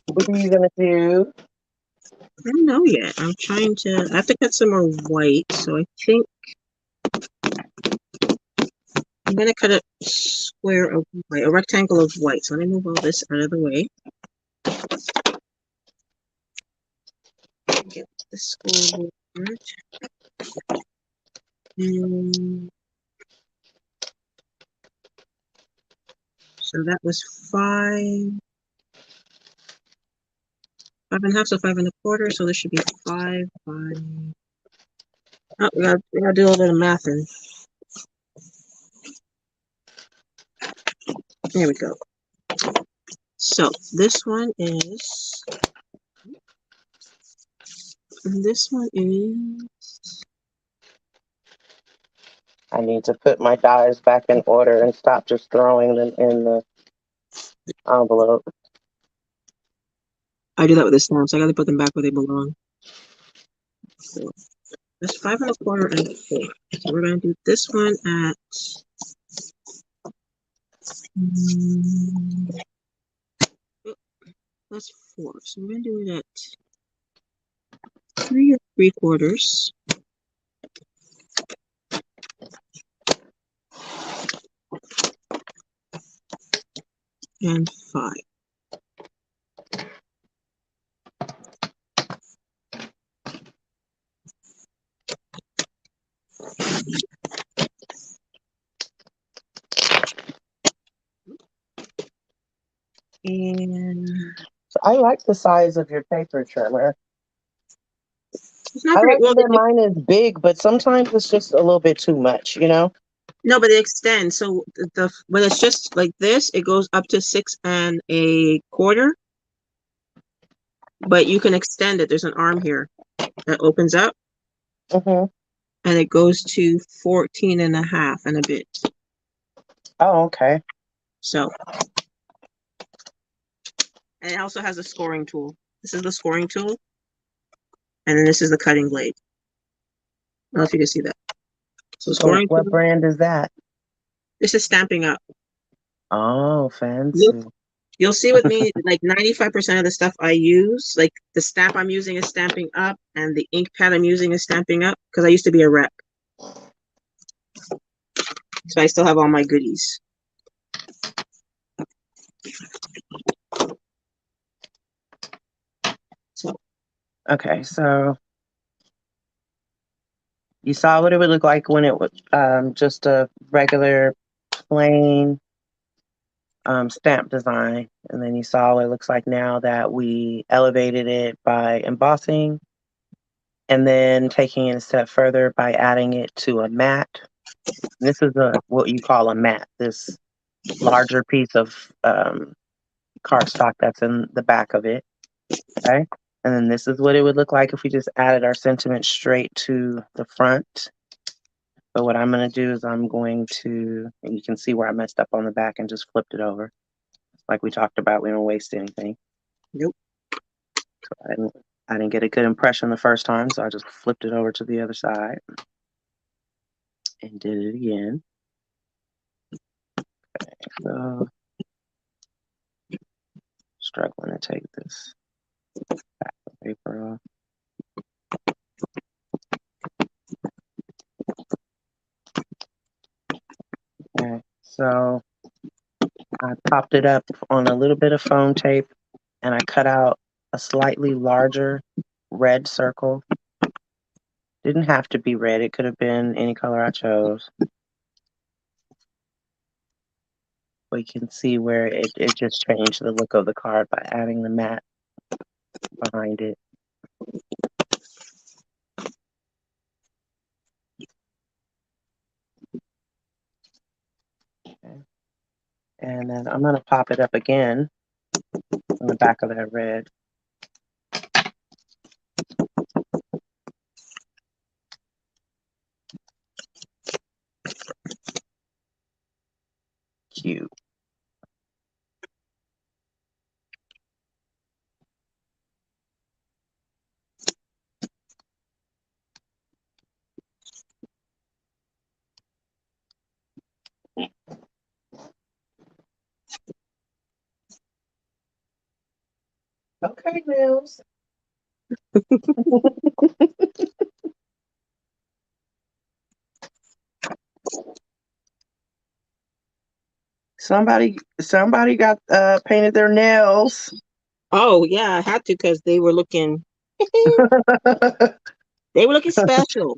what are you gonna do? I don't know yet. I have to cut some more white, so I think I'm going to cut a square of white, a rectangle of white. So let me move all this out of the way. Get the scoreboard. So that was 5.5, so 5.25. So this should be 5, 5. Oh, we gotta do a little bit of math. And there we go. So this one is. I need to put my dies back in order and stop just throwing them in the envelope. I do that with the stamps. I gotta put them back where they belong. So that's 5.25 and 4. So we're gonna do this one at. That's 4. So we're gonna do it at 3 3/4 and 5. And So I like the size of your paper trimmer. it's not I very like well. that mine is big, but sometimes it's just a little bit too much, you know? No, but it extends. So when it's just like this, it goes up to 6 1/4. But you can extend it. There's an arm here that opens up, Mm-hmm. and it goes to 14 1/2 and a bit. Oh, okay. So, and it also has a scoring tool. This is the scoring tool, and then this is the cutting blade. I don't know if you can see that. So So scoring what tool. brand is that? This is Stamping Up. Oh, You'll fancy. you'll see with me, like 95% of the stuff I use, like the stamp I'm using is Stamping Up, and the ink pad I'm using is Stamping Up because I used to be a rep, so I still have all my goodies. So Okay, so you saw what it would look like when it was just a regular plain stamp design, and then you saw what it looks like now that we elevated it by embossing, and then taking it a step further by adding it to a mat. And this is what you call a mat. This larger piece of cardstock that's in the back of it. Okay, and then this is what it would look like if we just added our sentiment straight to the front. But what I'm going to do is I'm going to, and you can see where I messed up on the back and just flipped it over. Like we talked about, we don't waste anything. nope. I didn't get a good impression the first time, so I just flipped it over to the other side and did it again. Okay, so struggling to take this back of paper off. Okay, so I popped it up on a little bit of foam tape and I cut out a slightly larger red circle. Didn't have to be red, it could have been any color I chose. We can see where it just changed the look of the card by adding the mat behind it. Okay. And then I'm going to pop it up again on the back of that red. Cute. Okay, Mills. Somebody got painted their nails. Oh yeah, I had to because they were looking special.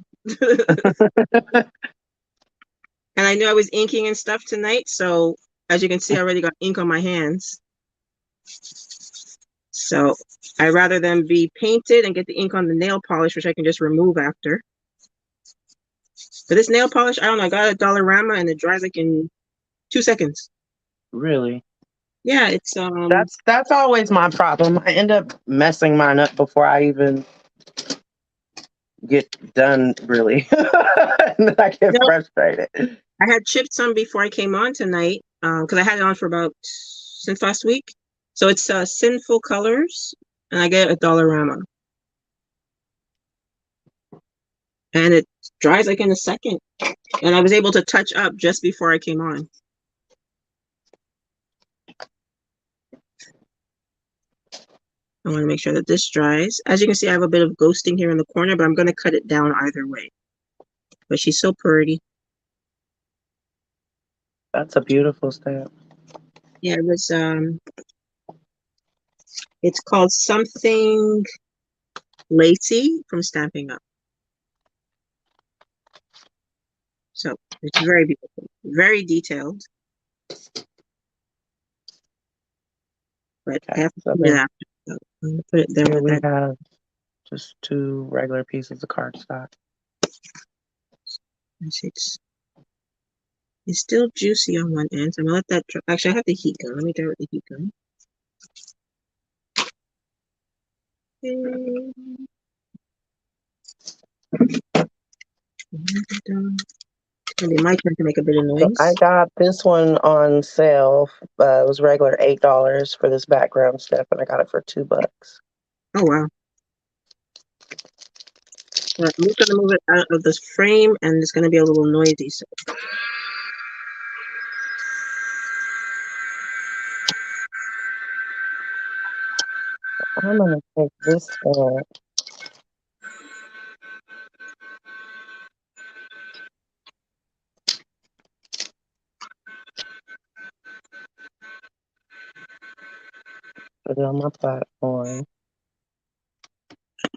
And I knew I was inking and stuff tonight, so as you can see, I already got ink on my hands. So I rather them be painted and get the ink on the nail polish, which I can just remove after. But this nail polish, I don't know, I got a Dollarama and it dries like in 2 seconds. Really? Yeah, it's That's always my problem. I end up messing mine up before I even get done, really. And then I get no, frustrated. I had chipped some before I came on tonight, because I had it on for about since last week. So it's Sinful Colors, and I get a Dollarama. And it dries like in a second. And I was able to touch up just before I came on. I want to make sure that this dries. As you can see, I have a bit of ghosting here in the corner, but I'm going to cut it down either way. But she's so pretty. That's a beautiful stamp. Yeah, it was, it's called Something Lacy from Stamping Up. So it's very beautiful, very detailed. But I have to So put it after. So I'm going to put it there here with we that. have just 2 regular pieces of cardstock. It's It's still juicy on one end, so I'm gonna let that dry. Actually, I have the heat gun. Let me dry with the heat gun. It'll be my turn to make a bit of So I noise. got this one on sale. It was regular $8 for this background step, and I got it for $2. Oh wow. I'm just gonna move it out of this frame, and it's gonna be a little noisy. So I'm gonna take this stamp. Put it on my platform.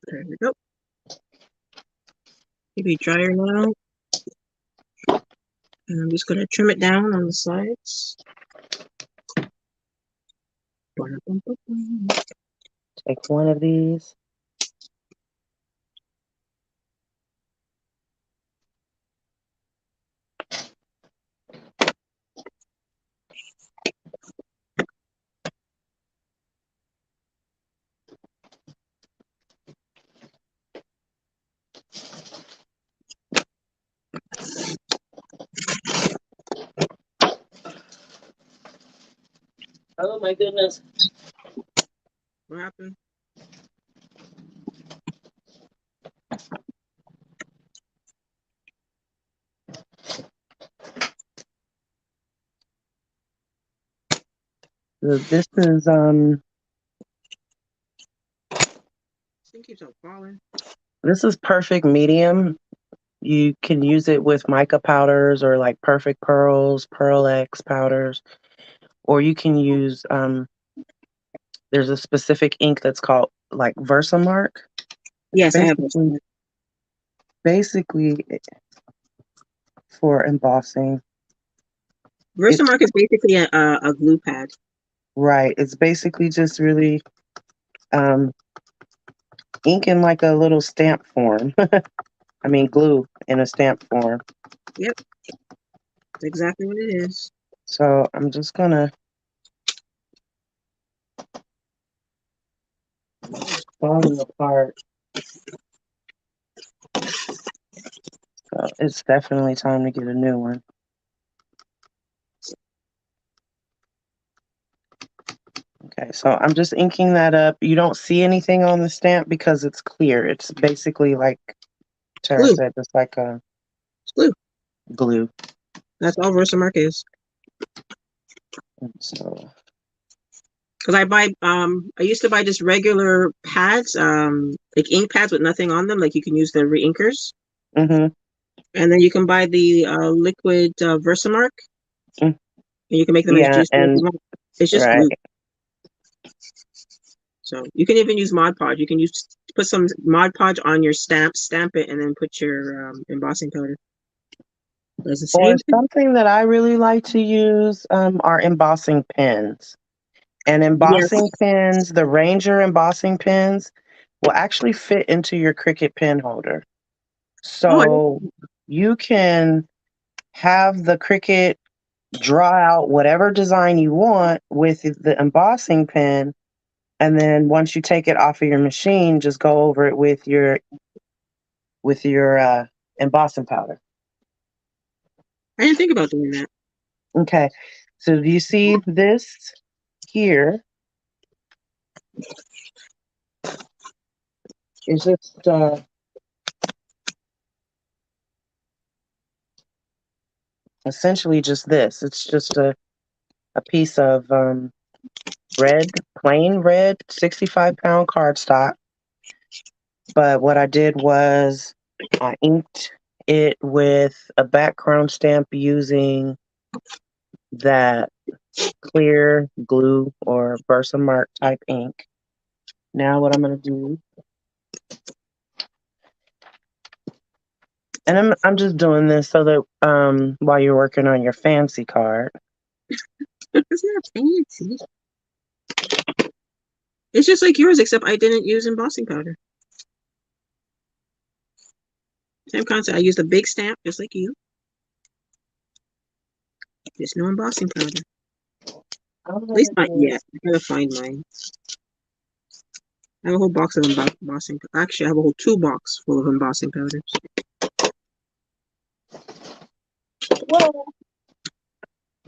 there we go. Maybe drier now. And I'm just gonna trim it down on the sides. Take one of these. Oh my goodness. What happened? This is This thing keeps on falling. this is perfect medium. You can use it with mica powders or like perfect pearls, Pearl X powders, or you can use there's a specific ink that's called like Versamark. Yes, I have Basically, this. basically for embossing. It's Versamark is basically a glue pad. right. It's basically just really um, ink in like a little stamp form. I mean, glue in a stamp form. Yep, that's exactly what it is. So I'm just gonna falling apart. So it's definitely time to get a new one. Okay, so I'm just inking that up. You don't see anything on the stamp because it's clear. It's basically like Tara Glue. said, just like a It's glue. glue. That's all Versamark is. And so Because I used to buy just regular pads, like ink pads with nothing on them. Like you can use the reinkers, mm-hmm. and then you can buy the liquid Versamark, Mm, and you can make them as yeah, juicy as and you want. It's just right. glue. So you can even use Mod Podge. You can put some Mod Podge on your stamp it, and then put your embossing powder. Does the Or same thing. something that I really like to use are embossing pens. And Yes. embossing pens, the Ranger embossing pens, will actually fit into your Cricut pen holder. Oh, So you can have the Cricut draw out whatever design you want with the embossing pen, and then once you take it off of your machine, just go over it with your embossing powder. I didn't think about doing that. Okay, so do you see this here? It's just essentially just this. It's just a piece of plain red 65-pound cardstock. But what I did was I inked it with a background stamp using that clear glue or Versamark type ink. Now what I'm going to do, and I'm just doing this so that while you're working on your fancy card. It's not fancy. It's just like yours, except I didn't use embossing powder. Same concept. I used a big stamp, just like you. There's no embossing powder. I'm At least gonna not do. yet. I gotta find mine. I have a whole box of embossing. Actually, I have a whole 2 box full of embossing powders. Well,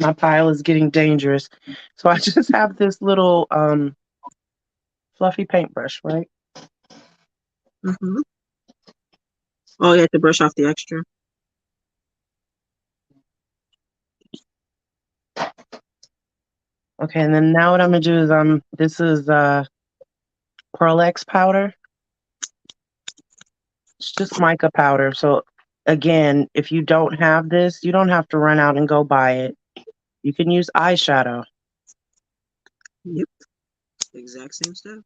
My pile is getting dangerous. So I just have this little fluffy paintbrush, right? Mm-hmm. Oh, you have to brush off the extra. Okay, and then now what I'm gonna do is this is Pearl X powder. It's just mica powder. So again, if you don't have this, you don't have to run out and go buy it. You can use eyeshadow. Yep. Exact same stuff.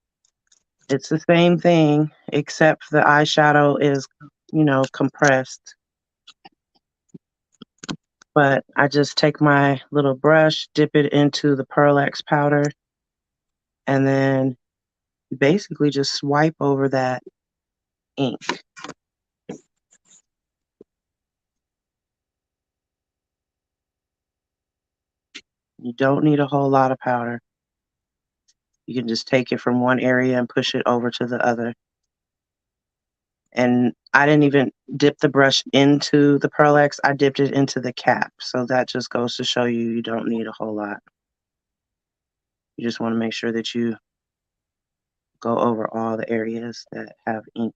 It's the same thing, except the eyeshadow is, compressed. But I just take my little brush, dip it into the Pearl X powder, and then basically just swipe over that ink. You don't need a whole lot of powder. You can just take it from one area and push it over to the other. And I didn't even dip the brush into the Pearl X. I dipped it into the cap. So that just goes to show you don't need a whole lot. You just want to make sure that you go over all the areas that have ink.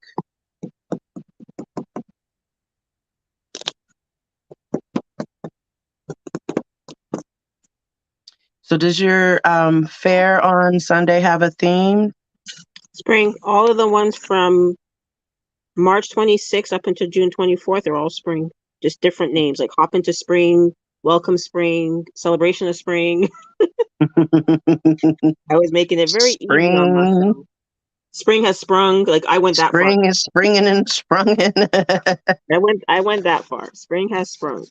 So does your fair on Sunday have a theme? Spring. All of the ones from March 26th up until June 24th are all spring. Just different names, like Hop into Spring, Welcome Spring, Celebration of Spring. I was making it very easy on Spring. myself. Spring has sprung. Like I went that far. Spring is springing and sprunging. I went that far. Spring has sprung.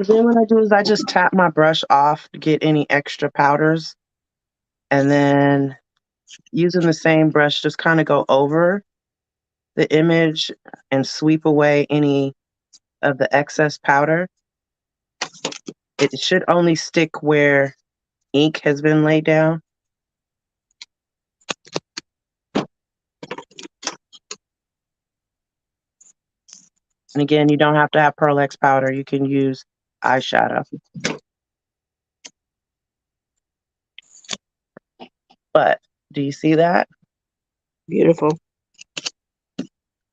So then what I do is I just tap my brush off to get any extra powders. And then using the same brush, just kind of go over the image and sweep away any of the excess powder. It should only stick where ink has been laid down. And again, you don't have to have Pearl X powder. You can use eyeshadow. But do you see that? Beautiful.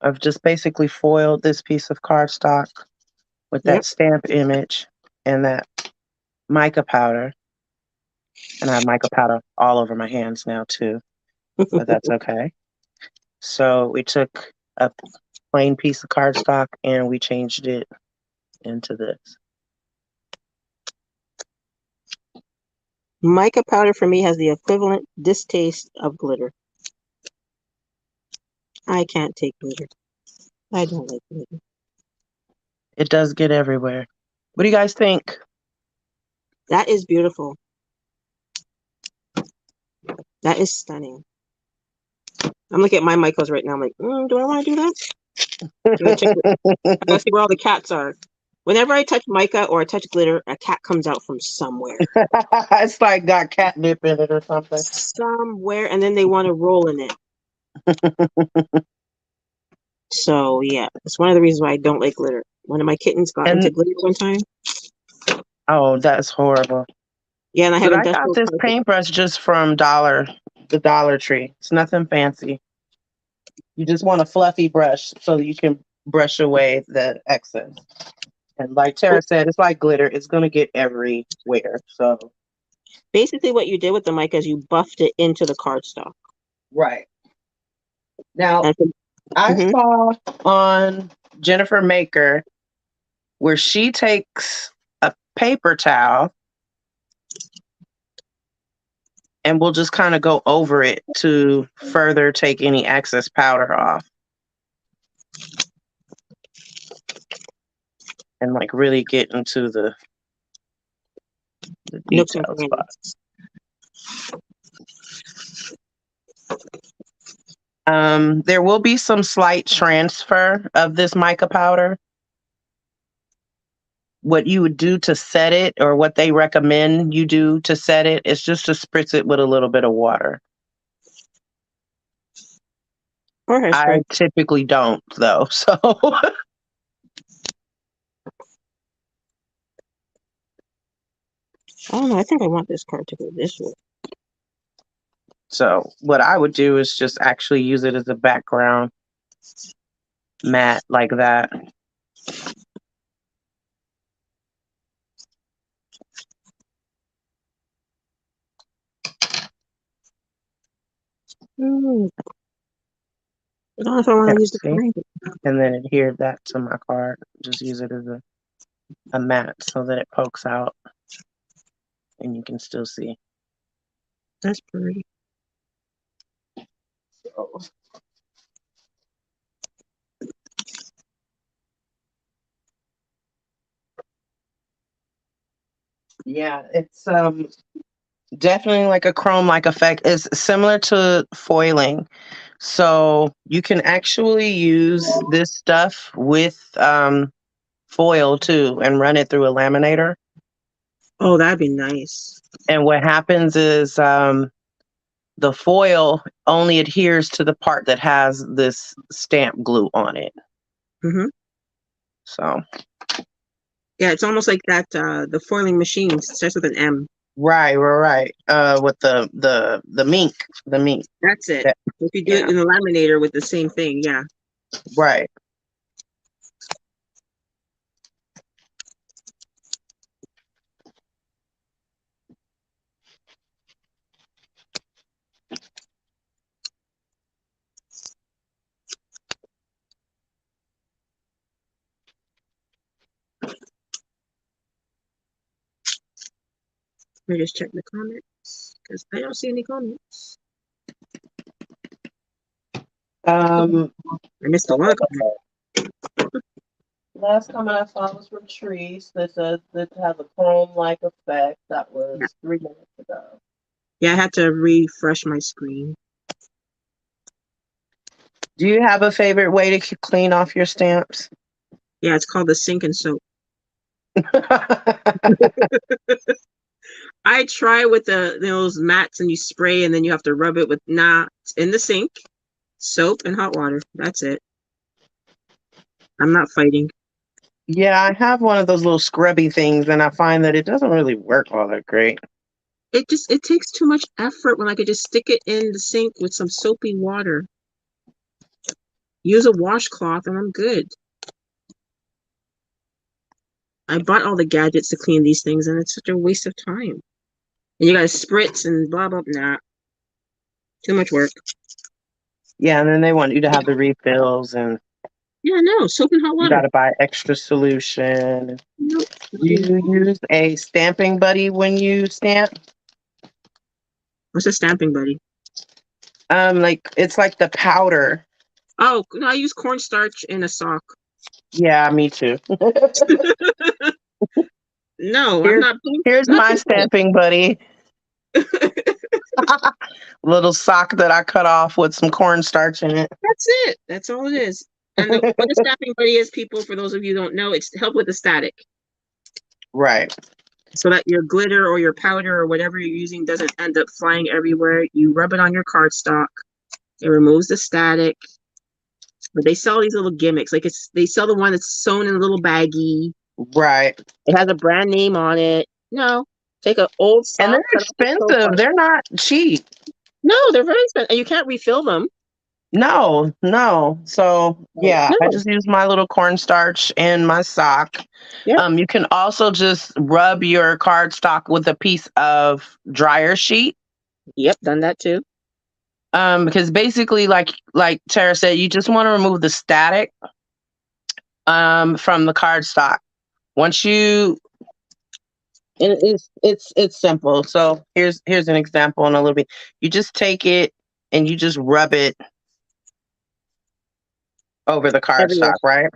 I've just basically foiled this piece of cardstock with that stamp image and that mica powder. And I have mica powder all over my hands now too, but that's okay. So we took a plain piece of cardstock and we changed it into this. Mica powder for me has the equivalent distaste of glitter. I can't take glitter. I don't like glitter. It does get everywhere. What do you guys think? That is beautiful. That is stunning. I'm looking at my Micas right now. I'm like, do I want to do that? I gotta see where all the cats are. Whenever I touch mica or I touch glitter, a cat comes out from somewhere. It's like got catnip in it or something. Somewhere, and then they want to roll in it. So yeah, it's one of the reasons why I don't like glitter. One of my kittens got into glitter one time. Oh, that's horrible. Yeah, and I have I got this paintbrush just from the Dollar Tree. It's nothing fancy. You just want a fluffy brush so you can brush away the excess. And like Tara said, it's like glitter. It's going to get everywhere. So basically what you did with the mica is you buffed it into the cardstock. Right. Now, I saw on Jennifer Maker where she takes a paper towel and we'll just kind of go over it to further take any excess powder off. And like really get into the detail spots. There will be some slight transfer of this mica powder. What you would do to set it, or what they recommend you do to set it, is just to spritz it with a little bit of water. Okay, I typically don't, though. So, oh no, I think I want this card to go this way. so what I would do is just actually use it as a background mat like that. I don't know if I want Yeah, to use the see? crank. And then adhere that to my card. Just use it as a mat so that it pokes out and you can still see. That's pretty. So, yeah, it's definitely like a chrome-like effect. It's similar to foiling. So you can actually use this stuff with foil too and run it through a laminator. Oh, that'd be nice. And what happens is the foil only adheres to the part that has this stamp glue on it. Mm-hmm. So Yeah, it's almost like that. The foiling machine starts with an M. right. With the mink, That's it. That- If you do yeah. it in the laminator with the same thing, yeah. Right. Let me just check the comments because I don't see any comments. I missed a lot of comments. Last comment I saw was from Trees that says it has a chrome-like effect. That was 3 minutes ago. Yeah, I had to refresh my screen. Do you have a favorite way to clean off your stamps? Yeah, it's called the sink and soap. I try with those mats and you spray and then you have to rub it with in the sink, soap and hot water. That's it. I'm not fighting. Yeah, I have one of those little scrubby things, and I find that it doesn't really work all that great. It takes too much effort when I could just stick it in the sink with some soapy water. Use a washcloth and I'm good. I bought all the gadgets to clean these things and it's such a waste of time. And you gotta spritz and blah blah. Nah, too much work. Yeah, and then they want you to have the refills, and Yeah, no, soap and hot you water. got to buy extra solution. Nope. Do you use a stamping buddy when you stamp? What's a stamping buddy? Like it's like the powder. Oh, no, I use cornstarch in a sock. Yeah, me too. No, I'm not. Here's my stamping buddy. Little sock that I cut off with some cornstarch in it. That's it. That's all it is. And what a stamping buddy is, people, for those of you who don't know, it's to help with the static. Right. So that your glitter or your powder or whatever you're using doesn't end up flying everywhere. You rub it on your cardstock. It removes the static. But they sell these little gimmicks. Like they sell the one that's sewn in a little baggie. Right. It has a brand name on it. No. Take an old sock. And they're expensive. They're not cheap. No, they're very expensive. And you can't refill them. No. So yeah, I just use my little cornstarch in my sock. Yep. You can also just rub your cardstock with a piece of dryer sheet. Yep, done that too. Because basically, like Tara said, you just want to remove the static from the cardstock. Once you, and it's simple. So here's an example in a little bit. You just take it and you just rub it over the cardstock, right?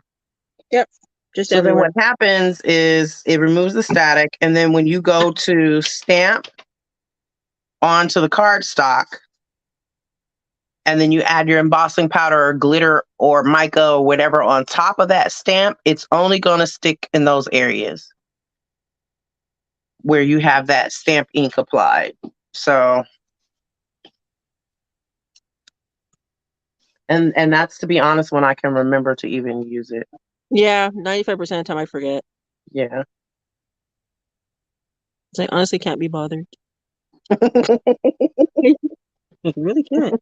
Yep. Just so everywhere. Then what happens is it removes the static, and then when you go to stamp onto the cardstock, and then you add your embossing powder or glitter or mica or whatever on top of that stamp, it's only going to stick in those areas where you have that stamp ink applied. So, and that's, to be honest, when I can remember to even use it. Yeah, 95% of the time I forget. Yeah. I honestly can't be bothered. I really can't.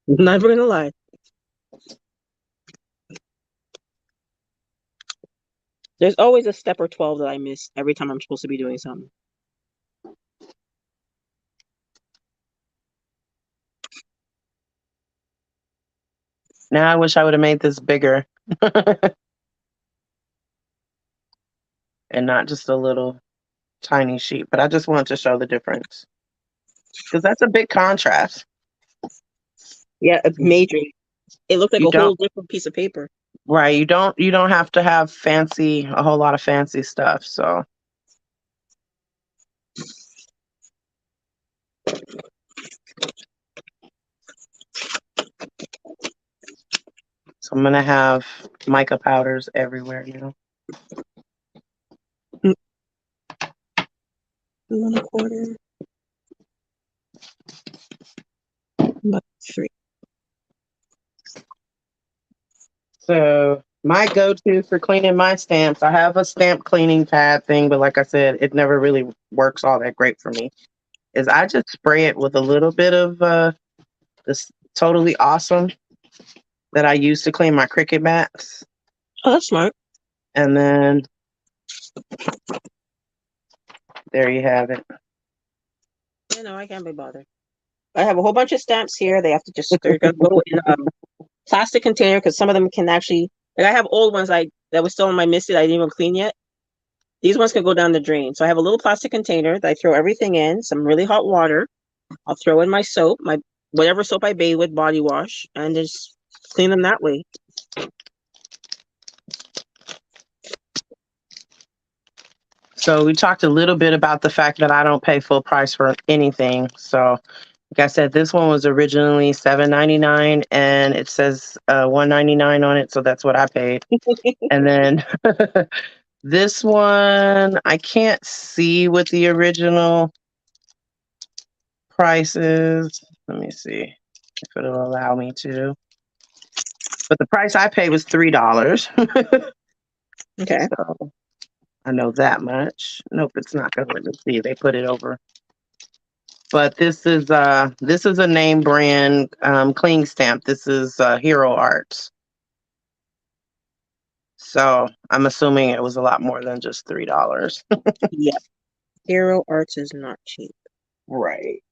Never gonna lie. There's always a step or 12 that I miss every time I'm supposed to be doing something. Now I wish I would have made this bigger and not just a little tiny sheet, but I just wanted to show the difference because that's a big contrast. Yeah, major. It looked like You a whole don't, different piece of paper. right? You don't have to have a whole lot of fancy stuff. So I'm gonna have mica powders everywhere, you know. 1/4. About 3. So my go-to for cleaning my stamps, I have a stamp cleaning pad thing, but like I said, it never really works all that great for me. Is I just spray it with a little bit of this Totally Awesome that I use to clean my Cricut mats, Oh, that's smart. and then there you have it. You know, I can't be bothered. I have a whole bunch of stamps here. They have to just they're gonna go in a plastic container because some of them can actually like I have old ones that was still on my misty that I didn't even clean yet. These ones can go down the drain. So I have a little plastic container that I throw everything in, some really hot water. I'll throw in my soap, my whatever soap I bathe with, body wash, and just clean them that way. So we talked a little bit about the fact that I don't pay full price for anything. So like I said, this one was originally $7.99 and it says $1.99 on it, so that's what I paid. And then this one I can't see what the original price is. Let me see if it'll allow me to. But the price I paid was $3. Okay. So I know that much. Nope, it's not gonna let me see. They put it over. But this is a name brand cling stamp. This is Hero Arts. So I'm assuming it was a lot more than just $3. Yeah. Hero Arts is not cheap. Right.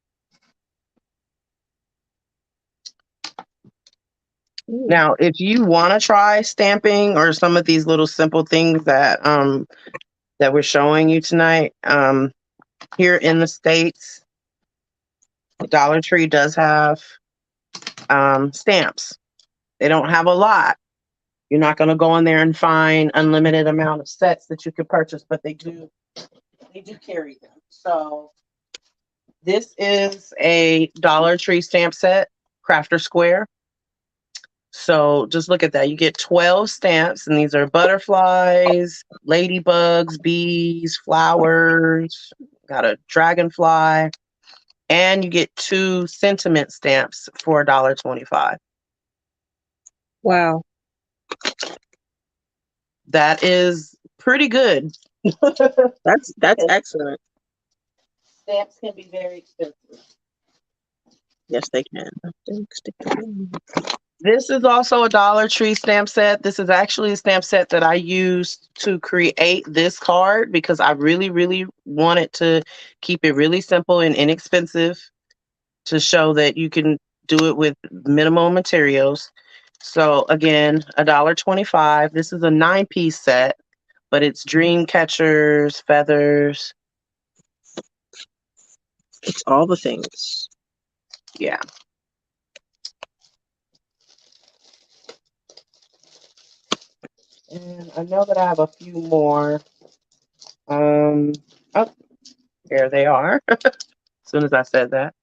Ooh. Now, if you want to try stamping or some of these little simple things that we're showing you tonight, here in the States, Dollar Tree does have stamps. They don't have a lot. You're not going to go in there and find unlimited amount of sets that you could purchase, but they do carry them. So this is a Dollar Tree stamp set, Crafter Square. So just look at that. You get 12 stamps, and these are butterflies, ladybugs, bees, flowers, got a dragonfly, and you get 2 sentiment stamps for $1.25. Wow. That is pretty good. That's excellent. Stamps can be very expensive. Yes, they can. This is also a Dollar Tree stamp set. This is actually a stamp set that I used to create this card because I really, really wanted to keep it really simple and inexpensive to show that you can do it with minimal materials. So again, $1.25. This is a 9-piece set, but it's dream catchers, feathers. It's all the things. Yeah. And I know that I have a few more. Oh, here they are. As soon as I said that.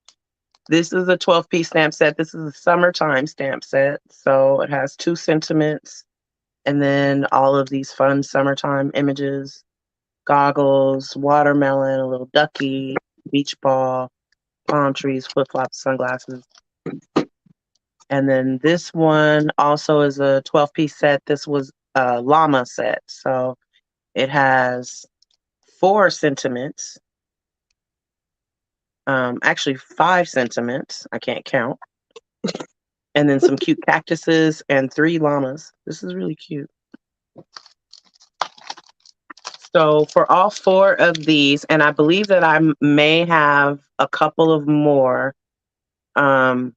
This is a 12-piece stamp set. This is a summertime stamp set. So it has 2 sentiments and then all of these fun summertime images, goggles, watermelon, a little ducky, beach ball, palm trees, flip-flops, sunglasses. And then this one also is a 12-piece set. This was a llama set. So it has 4 sentiments. Actually 5 sentiments. I can't count. And then some cute cactuses and 3 llamas. This is really cute. So for all 4 of these, and I believe that I may have a couple of more, but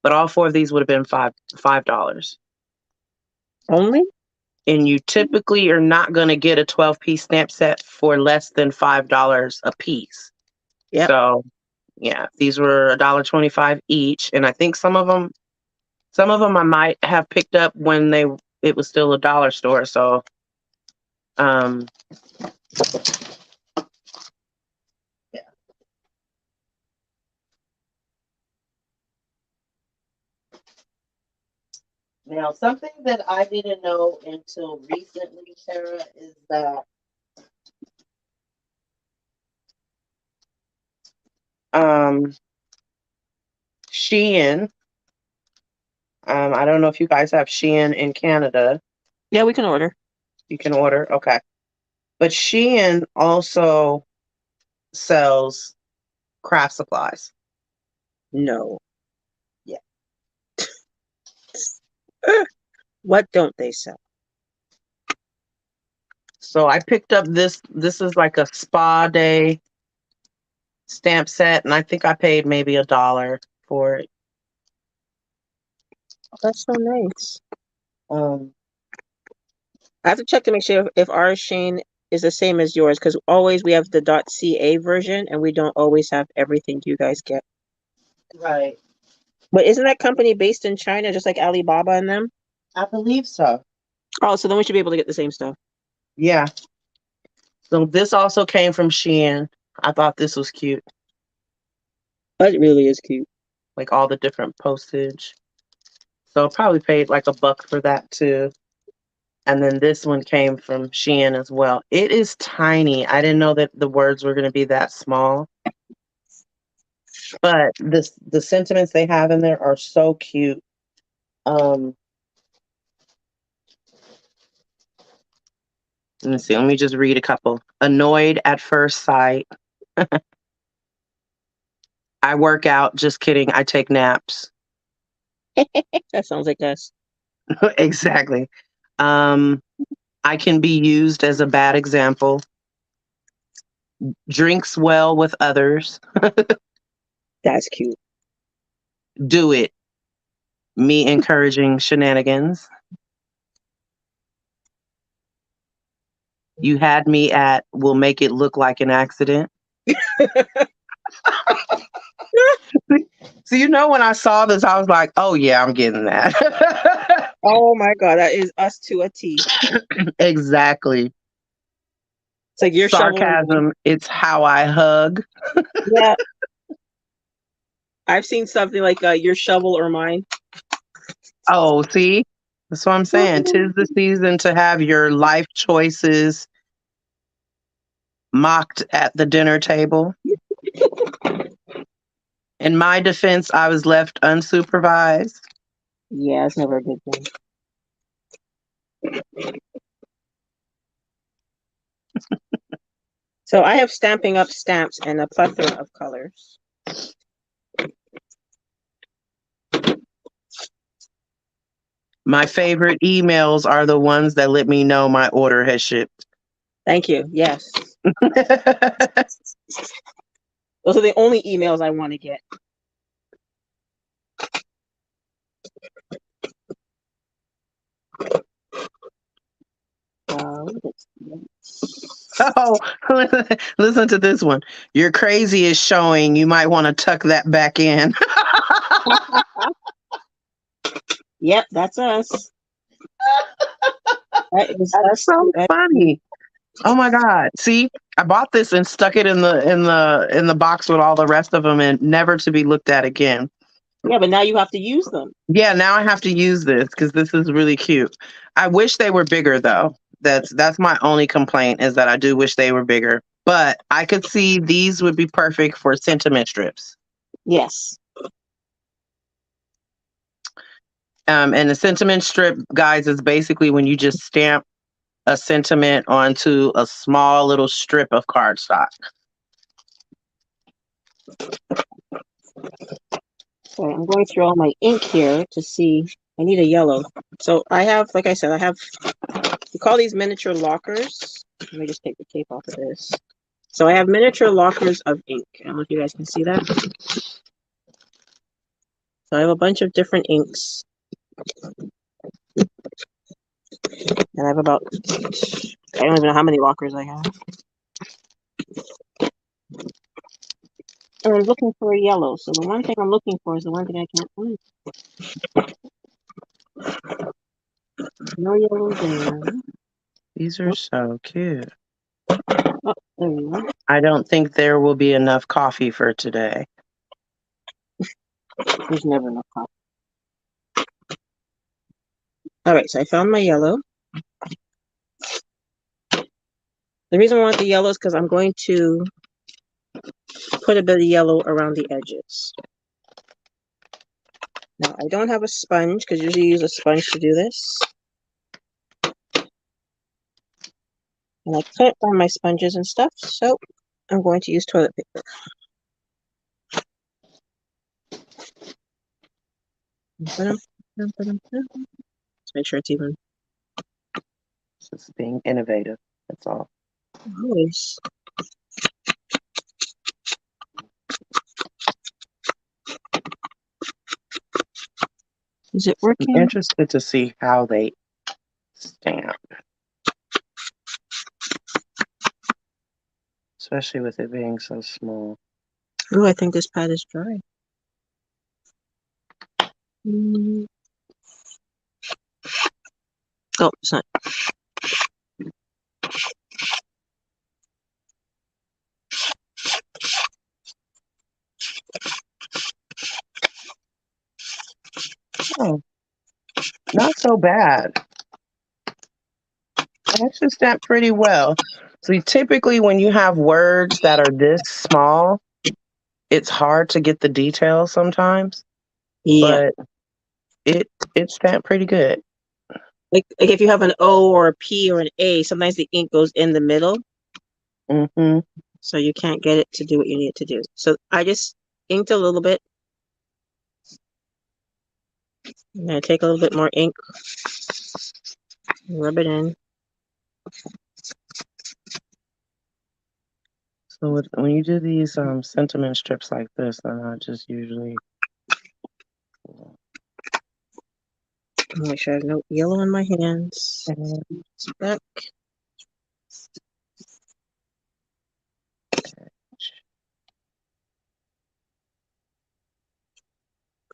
all 4 of these would have been $5. Only? And you typically are not going to get a 12-piece stamp set for less than $5 a piece. Yeah. So yeah, these were $1.25 each, and I think some of them I might have picked up when it was still a dollar store. So yeah. Now, something that I didn't know until recently, Sarah, is that Shein. I don't know if you guys have Shein in Canada. Yeah, we can order. You can order, okay. But Shein also sells craft supplies. No. Yeah. What don't they sell? So I picked up this. This is like a spa day stamp set, and I think I paid maybe $1 for it. That's so nice. Um, I have to check to make sure if our Shane is the same as yours, because always we have the .ca version, and we don't always have everything you guys get. right. But isn't that company based in China, just like Alibaba and them? I believe so. Oh, so then we should be able to get the same stuff. Yeah. So this also came from Shein. I thought this was cute. That really is cute. Like all the different postage. So I probably paid like $1 for that too. And then this one came from Shein as well. It is tiny. I didn't know that the words were going to be that small. But the sentiments they have in there are so cute. Let me see. Let me just read a couple. Annoyed at first sight. I work out. Just kidding. I take naps. That sounds like us. Exactly. I can be used as a bad example. Drinks well with others. That's cute. Do it. Me encouraging shenanigans. You had me at will make it look like an accident. So when I saw this, I was like, oh yeah, I'm getting that. Oh my God, that is us to a T. Exactly. It's like your sarcasm. It's how I hug. Yeah. I've seen something like your shovel or mine. Oh, see? That's what I'm saying. 'Tis the season to have your life choices mocked at the dinner table. In my defense, I was left unsupervised. Yeah, it's never a good thing. So I have Stampin' Up stamps in a plethora of colors. My favorite emails are the ones that let me know my order has shipped. Thank you. Yes. Those are the only emails I want to get. Oh, listen to this one. Your crazy is showing. You might want to tuck that back in. Yep, that's us. That's so funny. Oh my God. See, I bought this and stuck it in the box with all the rest of them and never to be looked at again. Yeah, but now you have to use them. Yeah, now I have to use this because this is really cute. I wish they were bigger though. That's my only complaint is that I do wish they were bigger. But I could see these would be perfect for sentiment strips. Yes. And the sentiment strip, guys, is basically when you just stamp a sentiment onto a small little strip of cardstock. So I'm going through all my ink here to see. I need a yellow. So I have, like I said, we call these miniature lockers. Let me just take the tape off of this. So I have miniature lockers of ink. I don't know if you guys can see that. So I have a bunch of different inks. And I have about, I don't even know how many lockers I have. And I'm looking for a yellow. So the one thing I'm looking for is the one thing I can't find. No yellow there. These are so cute. Oh, there we go. I don't think there will be enough coffee for today. There's never enough coffee. All right, so I found my yellow. The reason I want the yellow is because I'm going to put a bit of yellow around the edges. Now, I don't have a sponge because usually you use a sponge to do this. And I couldn't find my sponges and stuff, so I'm going to use toilet paper. Let's make sure it's even. Just being innovative. That's all. Always. Is it I'm working? interested to see how they stamp. Especially with it being so small. Oh, I think this pad is dry. Oh, it's not. Oh, not so bad. It actually stamped pretty well. So typically when you have words that are this small, it's hard to get the details sometimes. Yeah. But it stamped pretty good. Like if you have an O or a P or an A, sometimes the ink goes in the middle. Mm-hmm. So you can't get it to do what you need it to do. So I just inked a little bit. I'm going to take a little bit more ink, rub it in. So when you do these sentiment strips like this, then I just usually Make sure I have no yellow in my hands. It's back.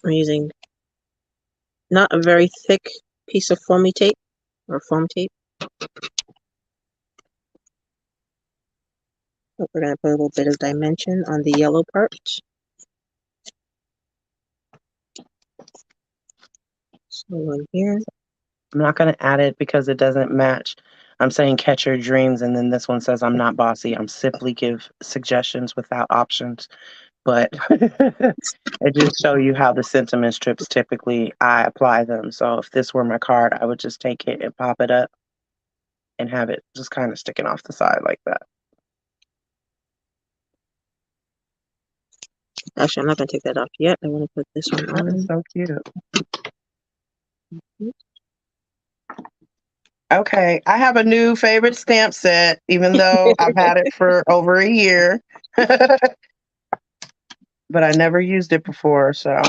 I'm using not a very thick piece of foamy tape or foam tape. But we're going to put a little bit of dimension on the yellow part. So one here. I'm not going to add it because it doesn't match. I'm saying catch your dreams, and then this one says I'm not bossy. I'm simply give suggestions without options. But it just show you how the sentiment strips typically I apply them. So if this were my card, I would just take it and pop it up and have it just kind of sticking off the side like that. Actually, I'm not going to take that off yet. I want to put this one Oh, that's on. so cute. Okay, I have a new favorite stamp set, even though I've had it for over a year. But I never used it before, so.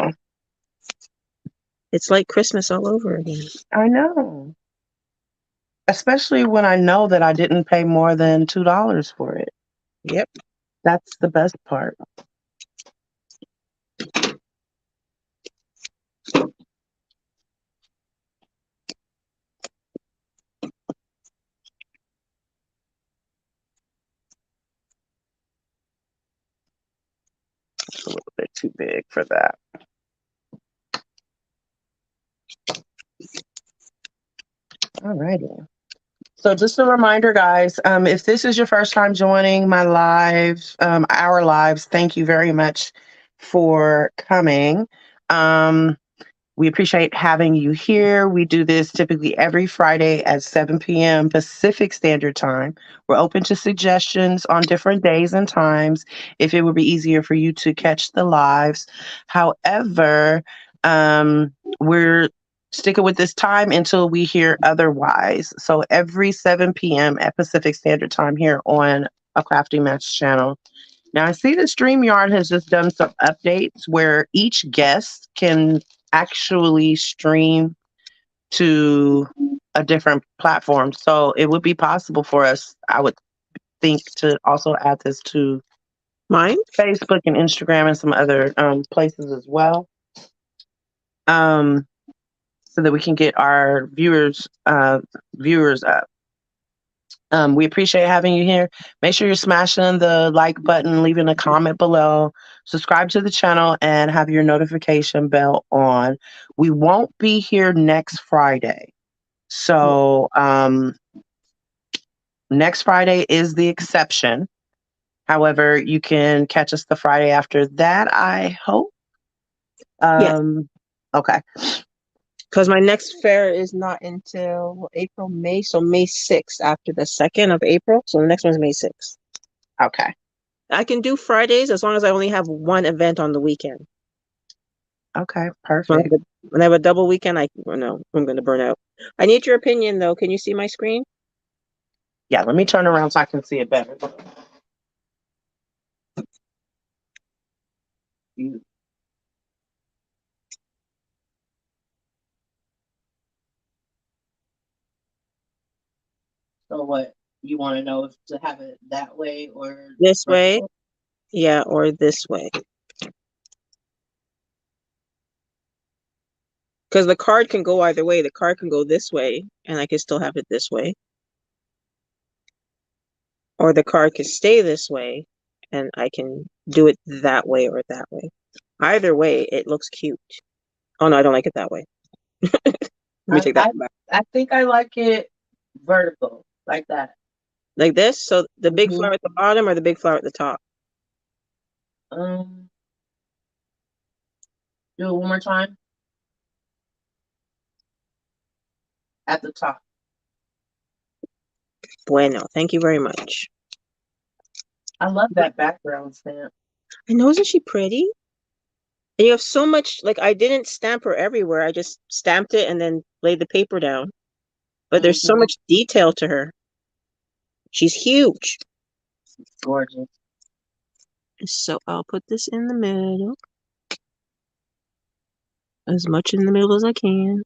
It's like Christmas all over again. I know. Especially when I know that I didn't pay more than $2 for it. Yep. That's the best part. a little bit too big for that. Alrighty. So just a reminder, guys, if this is your first time joining my live, our lives, thank you very much for coming. We appreciate having you here. We do this typically every Friday at 7 p.m. Pacific Standard Time. We're open to suggestions on different days and times if it would be easier for you to catch the lives. However, we're sticking with this time until we hear otherwise. So every 7 p.m. at Pacific Standard Time here on a Crafty Match channel. Now I see that StreamYard has just done some updates where each guest can actually stream to a different platform. So it would be possible for us, I would think, to also add this to Mine? Facebook and Instagram and some other places as well. So that we can get our viewers up. We appreciate having you here. Make sure you're smashing the like button, leaving a comment below, subscribe to the channel, and have your notification bell on. We won't be here next Friday. So next Friday is the exception. However, you can catch us the Friday after that, I hope. Yes. Okay. Because my next fair is not until April, May. So May 6th after the 2nd of April. So the next one's May 6th. Okay. I can do Fridays as long as I only have one event on the weekend. Okay, perfect. When I have a double weekend, I'm going to burn out. I need your opinion, though. Can you see my screen? Yeah, let me turn around so I can see it better. So what, you want to know if to have it that way or this way? Yeah, or this way. Because the card can go either way. The card can go this way, and I can still have it this way. Or the card can stay this way, and I can do it that way or that way. Either way, it looks cute. Oh, no, I don't like it that way. Let me take that back. I think I like it vertical, like that. Like this? So the big flower at the bottom or the big flower at the top? Do it one more time. At the top. Bueno. Thank you very much. I love that background stamp. I know, isn't she pretty? And you have so much, like, I didn't stamp her everywhere. I just stamped it and then laid the paper down. But there's so much detail to her. She's huge. Gorgeous. So I'll put this in the middle. As much in the middle as I can.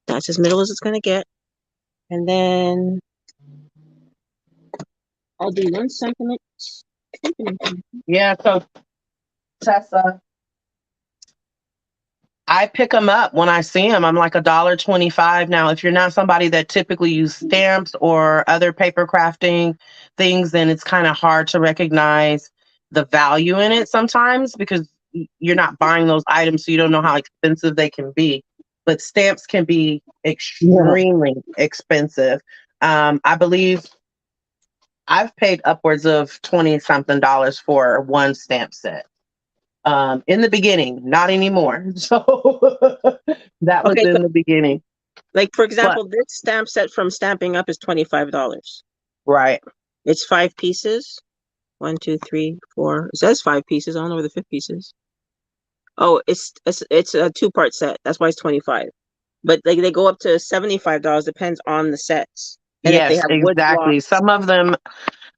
That's as middle as it's going to get. And then I'll do 1 sentiment. Yeah, so Tessa, I pick them up when I see them. I'm like $1.25. Now, if you're not somebody that typically use stamps or other paper crafting things, then it's kind of hard to recognize the value in it sometimes because you're not buying those items, so you don't know how expensive they can be. But stamps can be extremely expensive. I believe I've paid upwards of $20-something for one stamp set. In the beginning, not anymore. So that was in the beginning. Like, for example, this stamp set from Stamping Up is $25. Right. It's 5 pieces. 1, 2, 3, 4. It says 5 pieces. I don't know where the 5th piece is. Oh, it's a 2-part set. That's why it's $25. But like they go up to $75. Depends on the sets. And yes, if they have exactly. Some of them,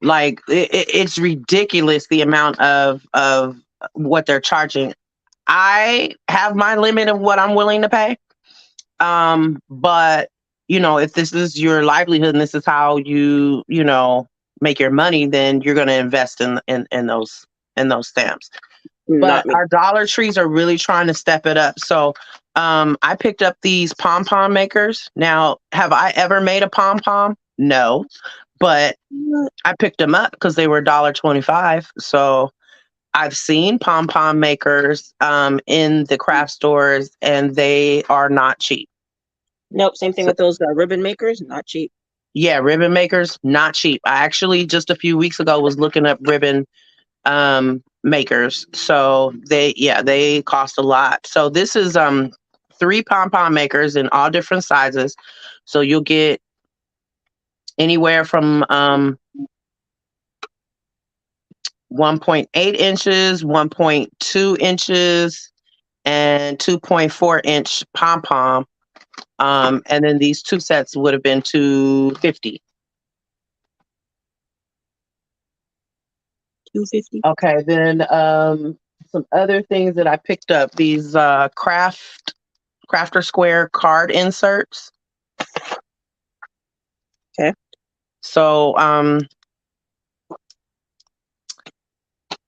like it's ridiculous the amount of what they're charging. I have my limit of what I'm willing to pay. But if this is your livelihood and this is how you make your money, then you're going to invest in those stamps. But our Dollar Trees are really trying to step it up. So I picked up these pom-pom makers. Now, have I ever made a pom-pom? No. but I picked them up because they were $1.25. So I've seen pom pom makers in the craft stores, and they are not cheap. Nope. Same thing So, with those ribbon makers. Not cheap. yeah, ribbon makers not cheap. I actually just a few weeks ago was looking up ribbon makers. So they cost a lot. So this is 3 pom pom makers in all different sizes. So you'll get anywhere from 1.8 inches, 1.2 inches, and 2.4 inch pom pom. And then these 2 sets would have been $250. $250. Okay, then some other things that I picked up, these crafter square card inserts. Okay. So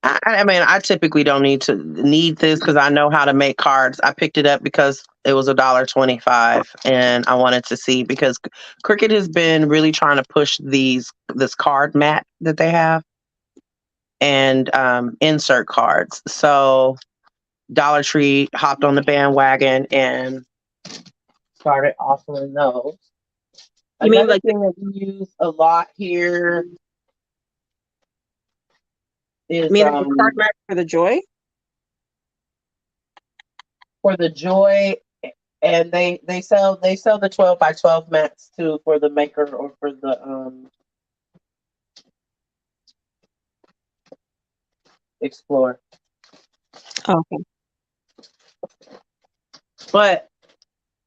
I mean, I typically don't need this because I know how to make cards. I picked it up because it was $1.25, and I wanted to see because Cricut has been really trying to push this card mat that they have and insert cards. So Dollar Tree hopped on the bandwagon and started offering those. You mean Another like thing that we use a lot here is the card mat for the Joy? for the Joy, and they sell the 12 by 12 mats too for the maker or for the Explorer. Oh, okay. But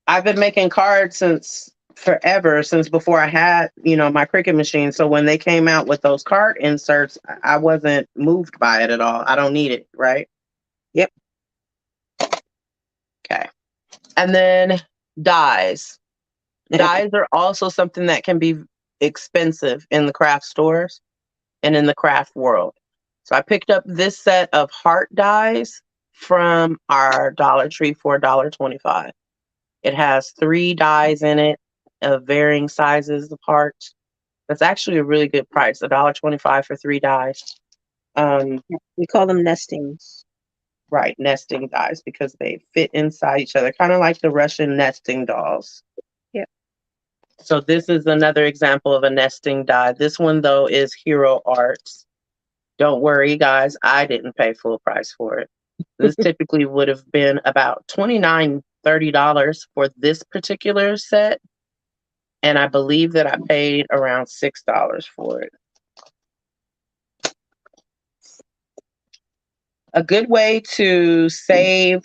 I've been making cards since forever, since before I had, my Cricut machine. So when they came out with those card inserts, I wasn't moved by it at all. I don't need it, right? Yep. Okay. And then dies. Dies are also something that can be expensive in the craft stores and in the craft world. So I picked up this set of heart dies from our Dollar Tree for $1.25. It has 3 dies in it of varying sizes of hearts. That's actually a really good price, $1.25 for 3 dies. We call them nestings. Right, nesting dies because they fit inside each other, kind of like the Russian nesting dolls. Yep. So this is another example of a nesting die. This one, though, is Hero Arts. Don't worry, guys, I didn't pay full price for it. This typically would have been about $29, $30 for this particular set. And I believe that I paid around $6 for it. A good way to save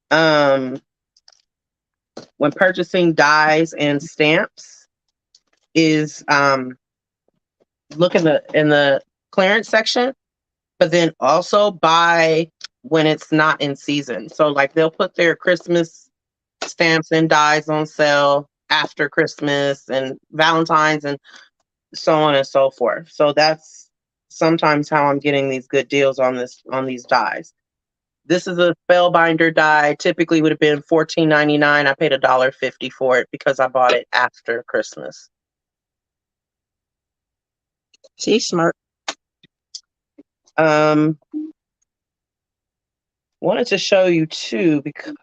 when purchasing dies and stamps is look in the clearance section, but then also buy when it's not in season. So like they'll put their Christmas stamps and dies on sale after Christmas and Valentine's and so on and so forth. So that's sometimes how I'm getting these good deals on these dies. This is a spellbinder die. Typically would have been $14.99. I paid $1.50 for it because I bought it after Christmas. See, smart. Wanted to show you too because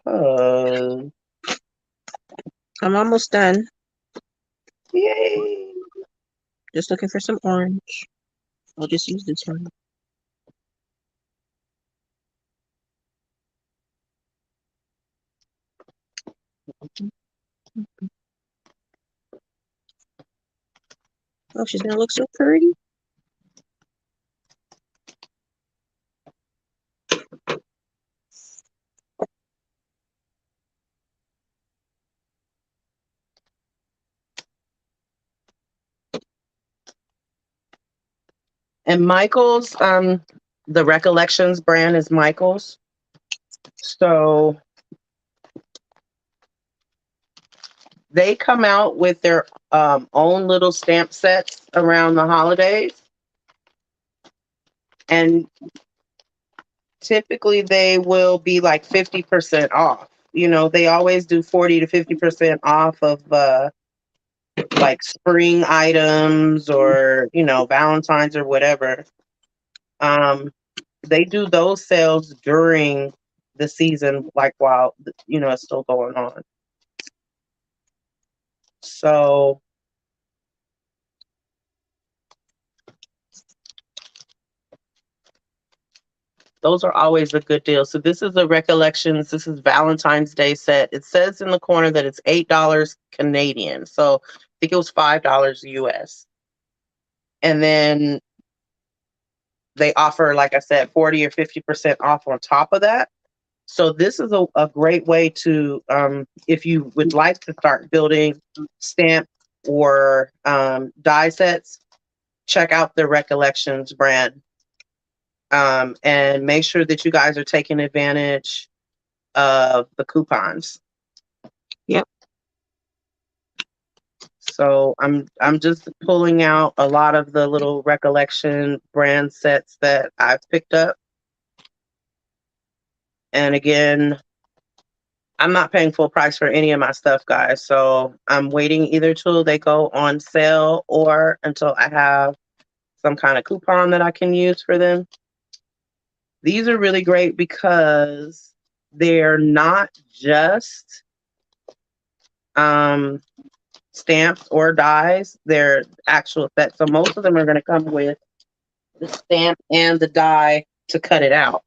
I'm almost done. yay! Just looking for some orange. I'll just use this one. Oh, she's gonna look so pretty. And Michael's, the Recollections brand is Michael's. So they come out with their own little stamp sets around the holidays. And typically they will be like 50% off. They always do 40 to 50% off of like spring items or, Valentine's or whatever. They do those sales during the season, like while, it's still going on. So those are always a good deal. So this is a Recollections. This is Valentine's Day set. It says in the corner that it's $8 Canadian. So I think it was $5 US. And then they offer, like I said, 40 or 50% off on top of that. So this is a great way to, if you would like to start building stamp or die sets, check out the Recollections brand. And make sure that you guys are taking advantage of the coupons. Yep. So I'm just pulling out a lot of the little Recollection brand sets that I've picked up. And again, I'm not paying full price for any of my stuff, guys. So I'm waiting either till they go on sale or until I have some kind of coupon that I can use for them. These are really great because they're not just stamps or dies. They're actual sets. So most of them are going to come with the stamp and the die to cut it out.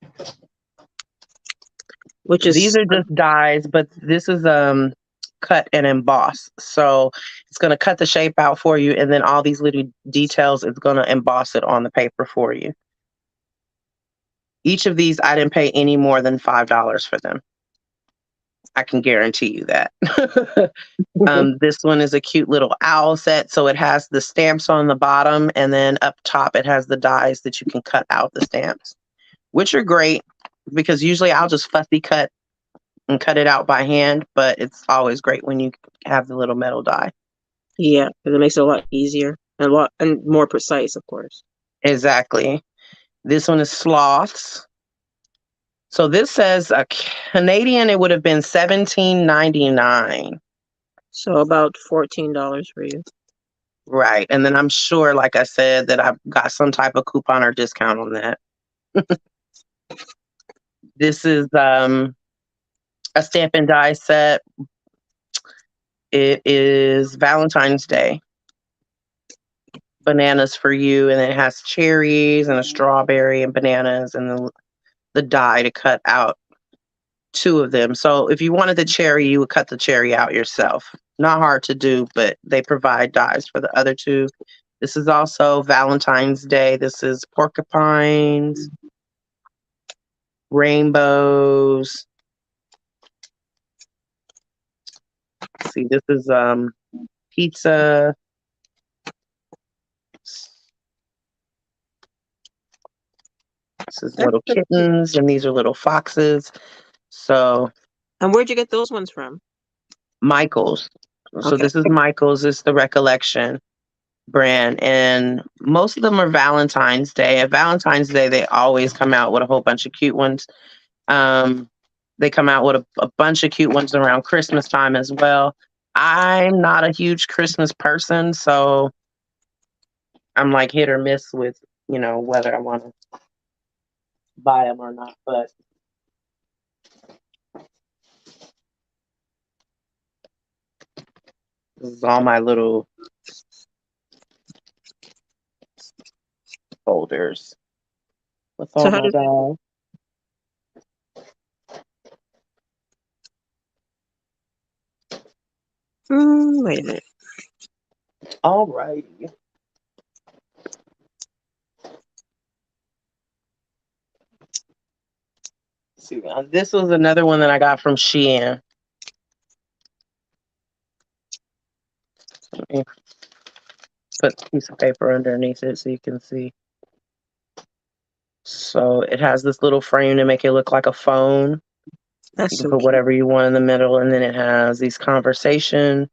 These are just dies, but this is cut and emboss. So it's going to cut the shape out for you, and then all these little details, it's going to emboss it on the paper for you. Each of these, I didn't pay any more than $5 for them. I can guarantee you that. This one is a cute little owl set. So it has the stamps on the bottom, and then up top it has the dies that you can cut out the stamps, which are great because usually I'll just fussy cut and cut it out by hand, but it's always great when you have the little metal die. Yeah, because it makes it a lot easier and more precise, of course. Exactly. This one is sloths. So this says a Canadian, it would have been $17.99. So about $14 for you. Right. And then I'm sure, like I said, that I've got some type of coupon or discount on that. This is a stamp and die set. It is Valentine's Day. Bananas for you, and it has cherries and a strawberry and bananas and the die to cut out 2 of them. So if you wanted the cherry, you would cut the cherry out yourself. Not hard to do, but they provide dies for the other 2. This is also Valentine's Day. This is porcupines, rainbows. Let's see, this is pizza. This is little kittens, and these are little foxes. So. And where'd you get those ones from? Michael's. So Okay. this is Michael's. It's the Recollection brand, and most of them are Valentine's Day. At Valentine's Day, they always come out with a whole bunch of cute ones. They come out with a bunch of cute ones around Christmas time as well. I'm not a huge Christmas person, so I'm like hit or miss with, whether I want to buy them or not. But this is all my little folders with all my dolls. Wait a minute. All righty. See, this was another one that I got from Shein. Let me put a piece of paper underneath it so you can see. So it has this little frame to make it look like a phone. That's you can so put cute. whatever you want in the middle, and then it has these conversation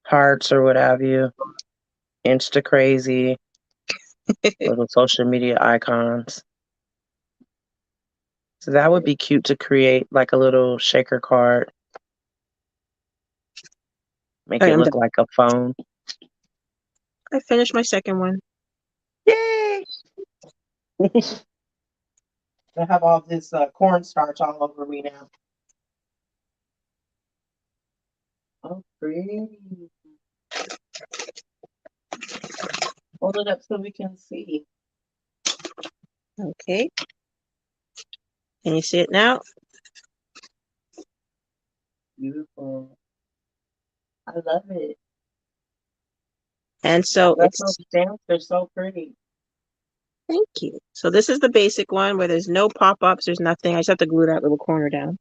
hearts or what have you. Insta crazy. Little social media icons. So that would be cute to create like a little shaker card. Make it look like a phone. I finished my second one. Yay! I have all this cornstarch all over me now. Oh, pretty. Hold it up so we can see. Okay. Can you see it now? Beautiful. I love it. And so That's it's, those stamps are so pretty. thank you. So this is the basic one where there's no pop-ups, there's nothing. I just have to glue that little corner down.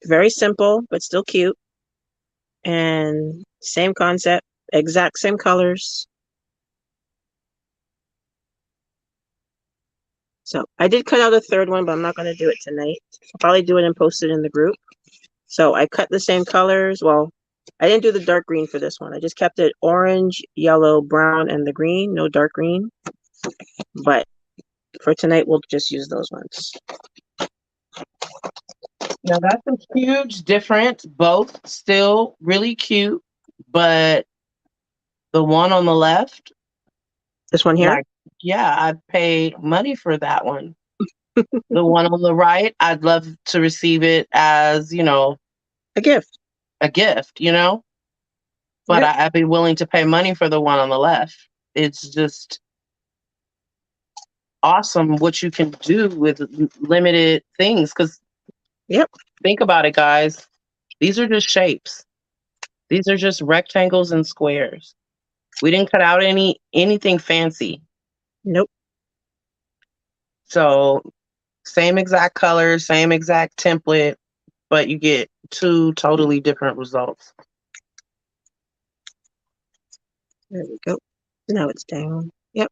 Very simple, but still cute. And same concept, exact same colors. So I did cut out a third one, but I'm not going to do it tonight. I'll probably do it and post it in the group. So I cut the same colors. Well, I didn't do the dark green for this one. I just kept it orange, yellow, brown, and the green. No dark green. But for tonight, we'll just use those ones. Now that's a huge difference. Both still really cute, but the one on the left, This one here? like, yeah, I'd pay money for that one. The one on the right, I'd love to receive it as, A gift. a gift, but Yep. I'd be willing to pay money for the one on the left. It's just awesome what you can do with limited things. Because Yep. think about it, guys. These are just shapes. These are just rectangles and squares. We didn't cut out anything fancy. Nope. So same exact color, same exact template, but you get two totally different results. There we go. Now it's down. Yep.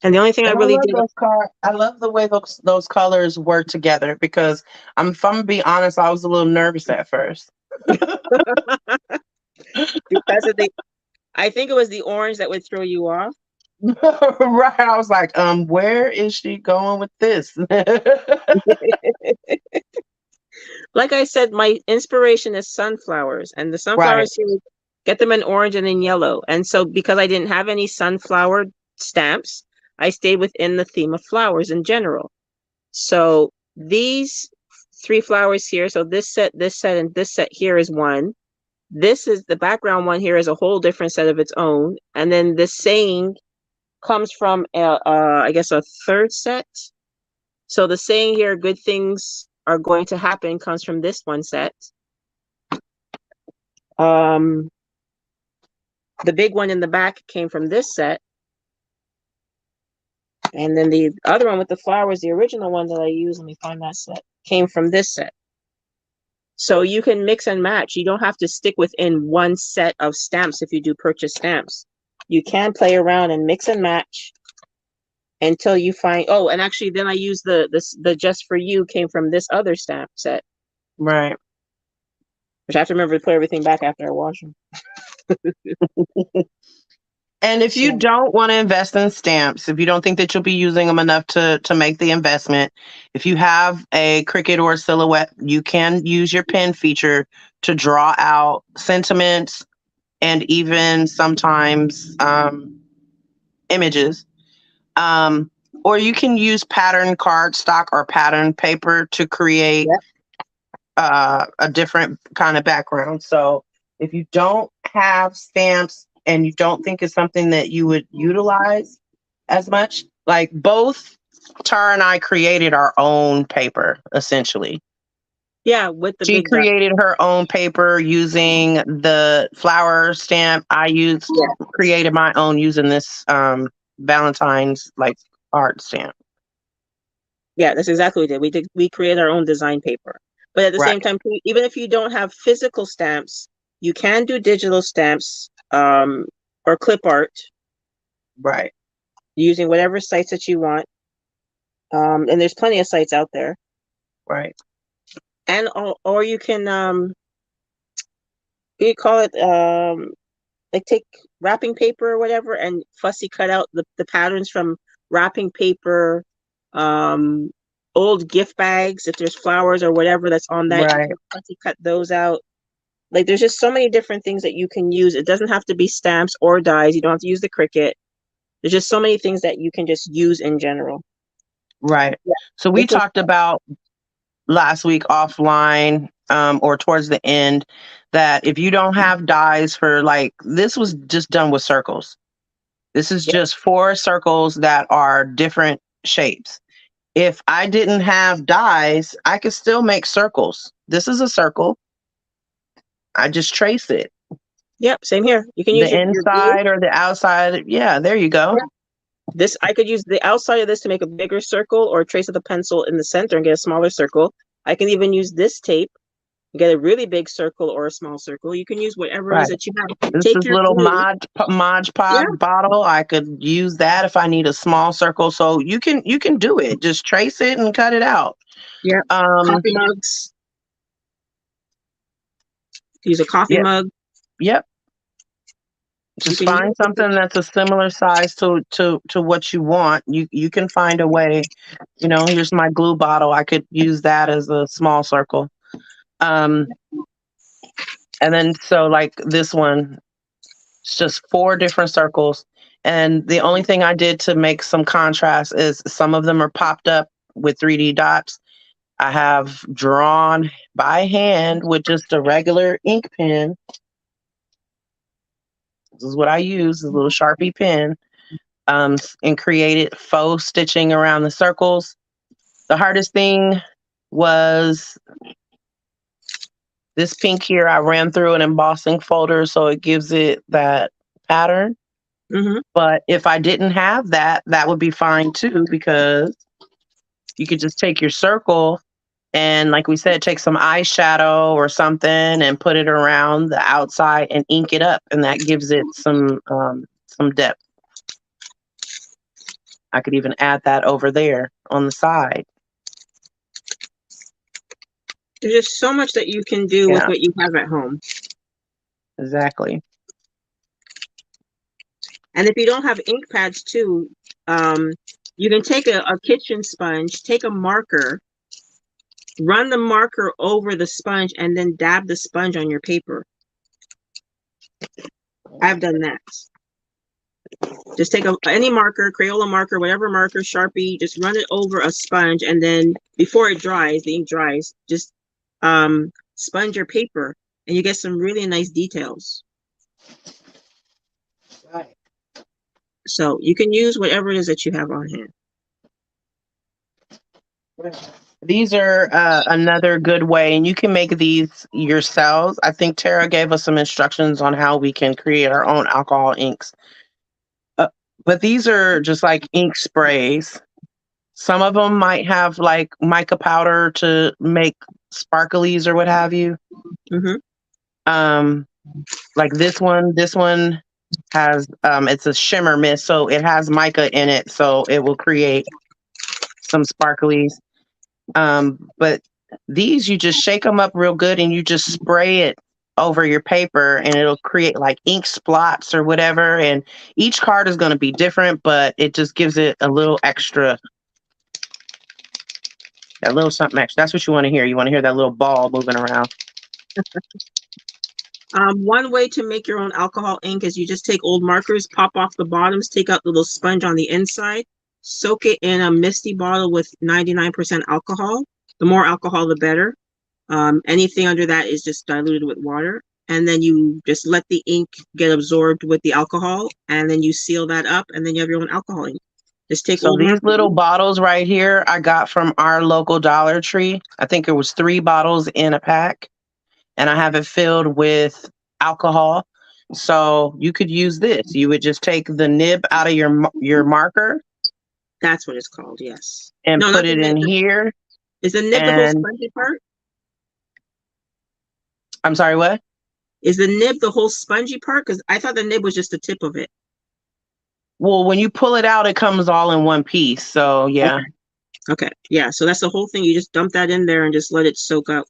And the only thing I And really did, I love the way those colors work together because if I'm gonna be honest, I was a little nervous at first. because of the, I think it was the orange that would throw you off. Right. I was like, where is she going with this? Like I said, my inspiration is sunflowers, and the Right. sunflowers here, get them in orange and in yellow. And so because I didn't have any sunflower stamps, I stayed within the theme of flowers in general. So these three flowers here, so this set, and this set here is one. This is the background one here is a whole different set of its own. And then this saying comes from, I guess, a third set. So the saying here, good things are going to happen, comes from this one set. The big one in the back came from this set. And then the other one with the flowers, the original one that I used, let me find that set, came from this set. So you can mix and match. You don't have to stick within one set of stamps if you do purchase stamps. You can play around and mix and match until you find, oh, and actually then I use the Just For You came from this other stamp set. Right. Which I have to remember to put everything back after I wash them. And if you don't want to invest in stamps, if you don't think that you'll be using them enough to make the investment, if you have a Cricut or a Silhouette, you can use your pen feature to draw out sentiments and even sometimes images. Or you can use pattern cardstock or pattern paper to create a different kind of background. So if you don't have stamps and you don't think it's something that you would utilize as much, like both Tara and I created our own paper, essentially. Yeah, with the She big dot. created her own paper using the flower stamp. I created my own using this Valentine's like art stamp. Yeah, that's exactly what we did. We created our own design paper. But at the Right. same time, even if you don't have physical stamps, you can do digital stamps or clip art. Right. Using whatever sites that you want. And there's plenty of sites out there. Right. And or you can you call it like take wrapping paper or whatever and fussy cut out the patterns from wrapping paper, old gift bags if there's flowers or whatever that's on that, Right. you can fussy cut those out. Like there's just so many different things that you can use. It doesn't have to be stamps or dies. You don't have to use the Cricut. There's just so many things that you can just use in general. Right. Yeah. So we talked about last week offline, or towards the end, that if you don't have dies for, like, this was just done with circles. This is Yeah. just 4 circles that are different shapes. If I didn't have dies, I could still make circles. This is a circle. I just trace it. Yep, same here. You can use The your glue. inside or the outside. Yeah, there you go. Yeah. This, I could use the outside of this to make a bigger circle or trace with a pencil in the center and get a smaller circle. I can even use this tape and get a really big circle or a small circle. You can use whatever it is Right. that you have. This Take is your little glue. Mod Yeah, Podge bottle. I could use that if I need a small circle. So you can do it. Just trace it and cut it out. yeah. Um, Coffee mugs. Use a coffee yep, mug. yep. You Just can use find something that's a similar size to what you want. You can find a way. Here's my glue bottle. I could use that as a small circle. Um, and then so like this one, it's just 4 different circles. And the only thing I did to make some contrast is some of them are popped up with 3D dots. I have drawn by hand with just a regular ink pen. This is what I use, a little Sharpie pen, and created faux stitching around the circles. The hardest thing was this pink here. I ran through an embossing folder so it gives it that pattern. Mm-hmm. But if I didn't have that, that would be fine too, because you could just take your circle and, like we said, take some eyeshadow or something and put it around the outside and ink it up, and that gives it some depth. I could even add that over there on the side. There's just so much that you can do with Yeah, what you have at home. exactly. And if you don't have ink pads too, you can take a kitchen sponge, take a marker, run the marker over the sponge, and then dab the sponge on your paper. I've done that. Just take any marker, Crayola marker, whatever marker, Sharpie, just run it over a sponge, and then before it dries, the ink dries, just sponge your paper, and you get some really nice details. Right. So you can use whatever it is that you have on hand. These are another good way, and you can make these yourselves. I think Tara gave us some instructions on how we can create our own alcohol inks. But these are just like ink sprays. Some of them might have like mica powder to make sparklies or what have you. Mm-hmm. Like this one has it's a shimmer mist, so it has mica in it, so it will create some sparklies. But these, you just shake them up real good and you just spray it over your paper and it'll create like ink splots or whatever. And each card is going to be different, but it just gives it a little extra, a little something extra. That's what you want to hear. You want to hear that little ball moving around. One way to make your own alcohol ink is you just take old markers, pop off the bottoms, take out the little sponge on the inside, soak it in a misty bottle with 99% alcohol. The more alcohol, the better. Anything under that is just diluted with water. And then you just let the ink get absorbed with the alcohol, and then you seal that up, and then you have your own alcohol ink. Just take So old these markers. little bottles right here, I got from our local Dollar Tree. I think it was 3 bottles in a pack, and I have it filled with alcohol. So you could use this. You would just take the nib out of your marker. That's what it's called, yes. And no, put it in nib. here. Is the nib the whole spongy part? I'm sorry, what? Is the nib the whole spongy part? Because I thought the nib was just the tip of it. Well, when you pull it out, it comes all in one piece. So yeah. Okay. Yeah. So that's the whole thing. You just dump that in there and just let it soak up.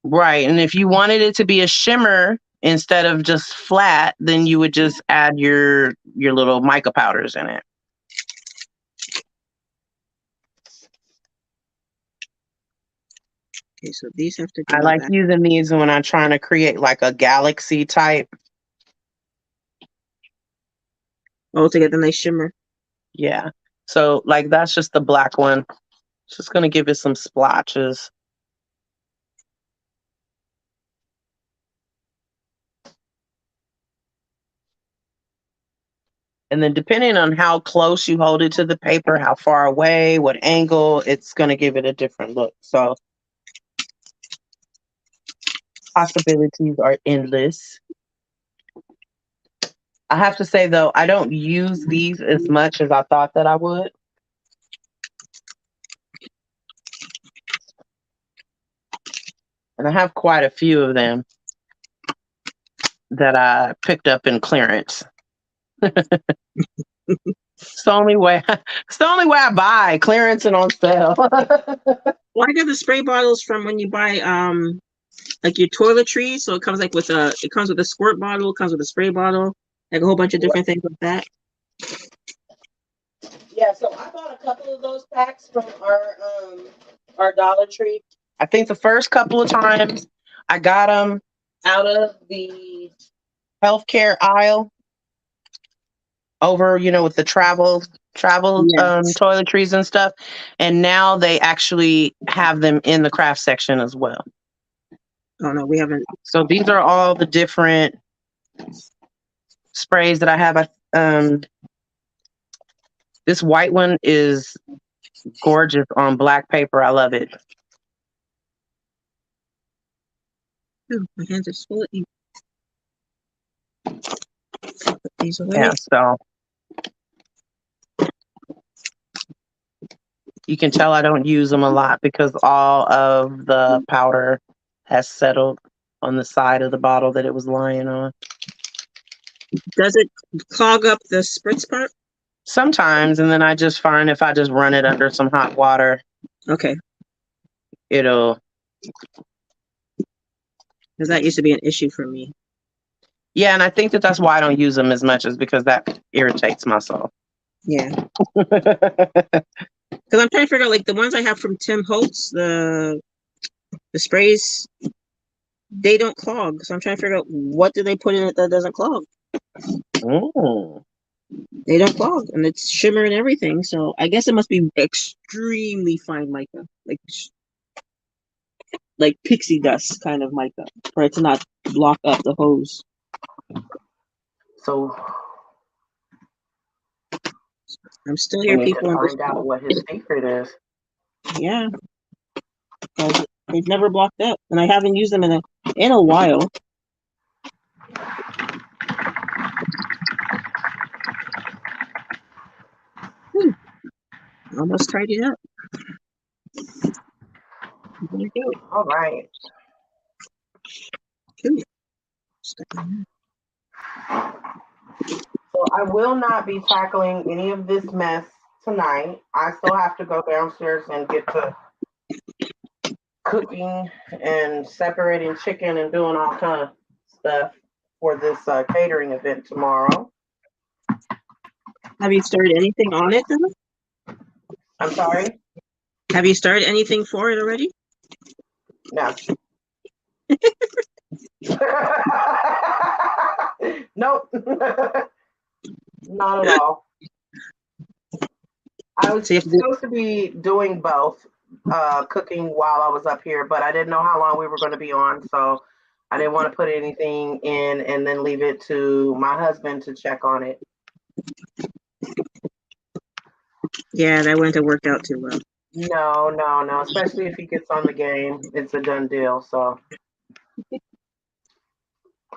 Right. And if you wanted it to be a shimmer instead of just flat, then you would just add your little mica powders in it. Okay, so these have to go I in the like back. using these when I'm trying to create like a galaxy type. Oh, to get the nice shimmer. Yeah. So like that's just the black one. It's just gonna give it some splotches. And then depending on how close you hold it to the paper, how far away, what angle, it's gonna give it a different look. So possibilities are endless. I have to say though, I don't use these as much as I thought that I would. And I have quite a few of them that I picked up in clearance. It's the only way. It's the only way I buy clearance and on sale. Well, I got the spray bottles from when you buy like your toiletries. So it comes like with it comes with a squirt bottle, it comes with a spray bottle, like a whole bunch of different things like that. Yeah, so I bought a couple of those packs from our Dollar Tree. I think the first couple of times I got them out of the healthcare aisle over, with the travel Yes. toiletries and stuff. And now they actually have them in the craft section as well. Oh no, we haven't. So these are all the different sprays that I have. This white one is gorgeous on black paper. I love it. Oh, my hands are full of ink. Put these away. Yeah, so you can tell I don't use them a lot because all of the powder has settled on the side of the bottle that it was lying on. Does it clog up the spritz part? Sometimes, and then I just find if I just run it under some hot water, Okay, it'll. because that used to be an issue for me. Yeah, and I think that's why I don't use them as much, is because that irritates my soul. Yeah, because I'm trying to figure out like the ones I have from Tim Holtz, the sprays, they don't clog. So I'm trying to figure out what do they put in it that doesn't clog. Mm. They don't clog, and it's shimmer and everything. So I guess it must be extremely fine mica, like pixie dust kind of mica, for it to not block up the hose. So I'm still we here, need to people. find out what his secret is. Yeah, because they've never blocked up, and I haven't used them in a while. Almost tidied up. There you go. All right. Ooh. So I will not be tackling any of this mess tonight. I still have to go downstairs and get to cooking and separating chicken and doing all kind of stuff for this catering event tomorrow. Have you started anything on it though? I'm sorry? Have you started anything for it already? No. Nope. Not at all. I was supposed to be doing both, cooking while I was up here, but I didn't know how long we were going to be on, so I didn't want to put anything in and then leave it to my husband to check on it. Yeah, that wouldn't have worked out too well. No. Especially if he gets on the game, it's a done deal. So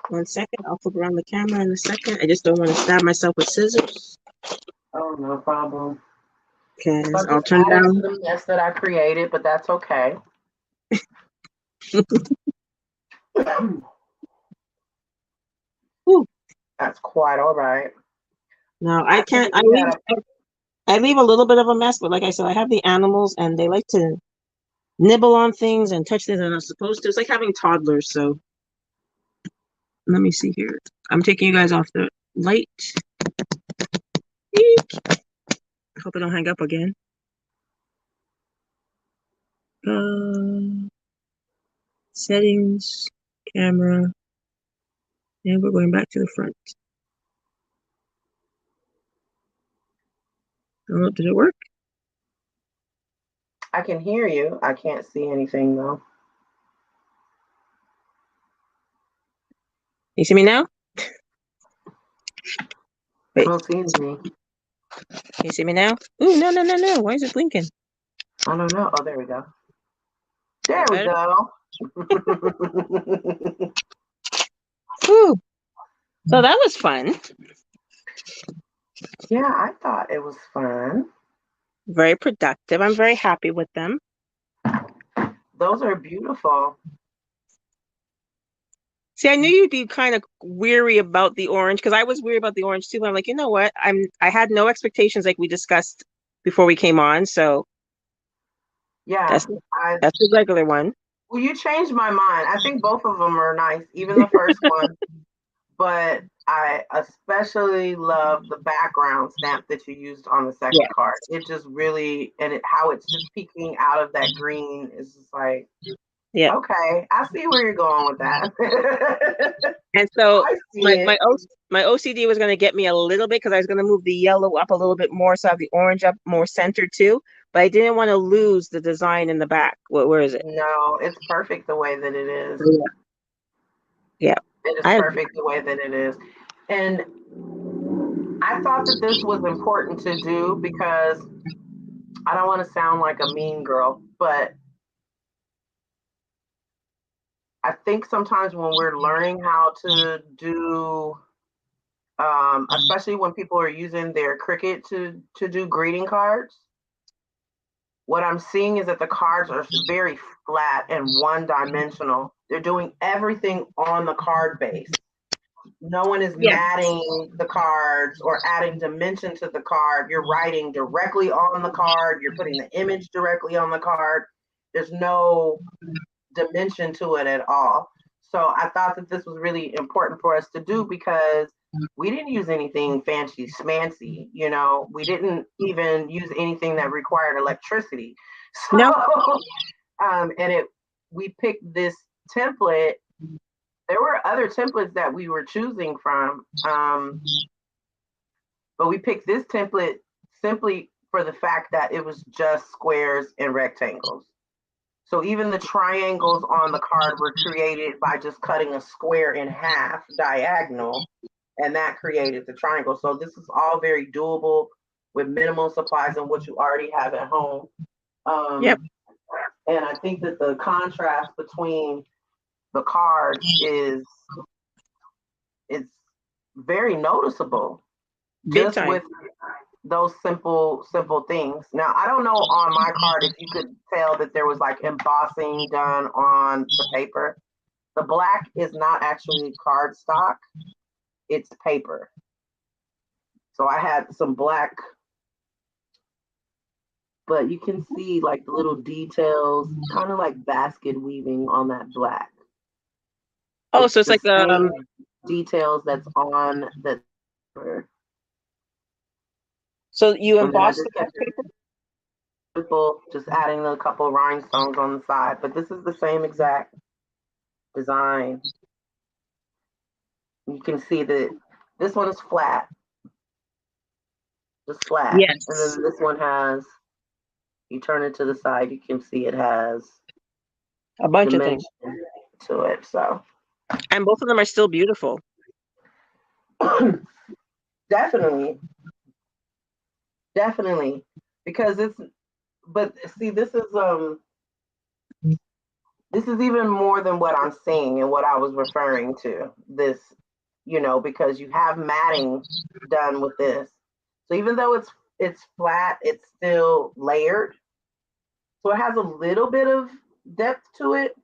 1 second, I'll flip around the camera in a second. I just don't want to stab myself with scissors. oh, no problem. Because So I'll just turn adding down. to the mess that I created, but that's okay. That's quite all right. No, I can't. I leave a little bit of a mess, but like I said, I have the animals and they like to nibble on things and touch things they're not supposed to. It's like having toddlers. So let me see here. I'm taking you guys off the light. Eek. I hope I don't hang up again. Settings, camera, and we're going back to the front. Oh, did it work? I can hear you. I can't see anything though. You see me now? I Wait, don't see anything. you see me now? Ooh, no. Why is it blinking? I don't know. Oh, there we go. There That we better? go. Whew. So that was fun. Yeah, I thought it was fun. Very productive. I'm very happy with them. Those are beautiful. See, I knew you'd be kind of weary about the orange because I was weary about the orange too. But I'm like, you know what? I had no expectations like we discussed before we came on. So Yeah, that's the regular one. well, you changed my mind. I think both of them are nice, even the first one. But I especially love the background stamp that you used on the Yeah. second card. It just really, and how it's just peeking out of that green is just like, Yeah. okay, I see where you're going with that. And so I see it. my OCD was going to get me a little bit because I was going to move the yellow up a little bit more, so I have the orange up more centered too. But I didn't want to lose the design in the back. Where is it? No, it's perfect the way that it is. Yeah. It is I perfect the way that it is. And I thought that this was important to do because I don't want to sound like a mean girl, but I think sometimes when we're learning how to do, especially when people are using their Cricut to do greeting cards, what I'm seeing is that the cards are very flat and one dimensional. They're doing everything on the card base. No one is Yeah. matting the cards or adding dimension to the card. You're writing directly on the card. You're putting the image directly on the card. There's no dimension to it at all. So I thought that this was really important for us to do because we didn't use anything fancy smancy, you know, we didn't even use anything that required electricity. So No. we picked this template. There were other templates that we were choosing from, but we picked this template simply for the fact that it was just squares and rectangles. So even the triangles on the card were created by just cutting a square in half diagonal, and that created the triangle. So this is all very doable with minimal supplies and what you already have at home. Yep. And I think that the contrast between the cards is very noticeable. Big Just time. with those simple things. Now I don't know on my card if you could tell that there was like embossing done on the paper. The black is not actually cardstock, it's paper. So I had some black, but you can see like the little details, kind of like basket weaving on that black. Oh, so it's the like same details that's on the paper. So you And then I embossed just the back kept paper? simple, just adding a couple of rhinestones on the side. But this is the same exact design. You can see that this one is flat, just flat. Yes. And then this one has, you turn it to the side, you can see it has A bunch of dimension things. to it. So And both of them are still beautiful. definitely, because it's, but see, this is even more than what I'm seeing and what I was referring to. This, you know, because you have matting done with this. So even though it's flat, it's still layered. So it has a little bit of depth to it.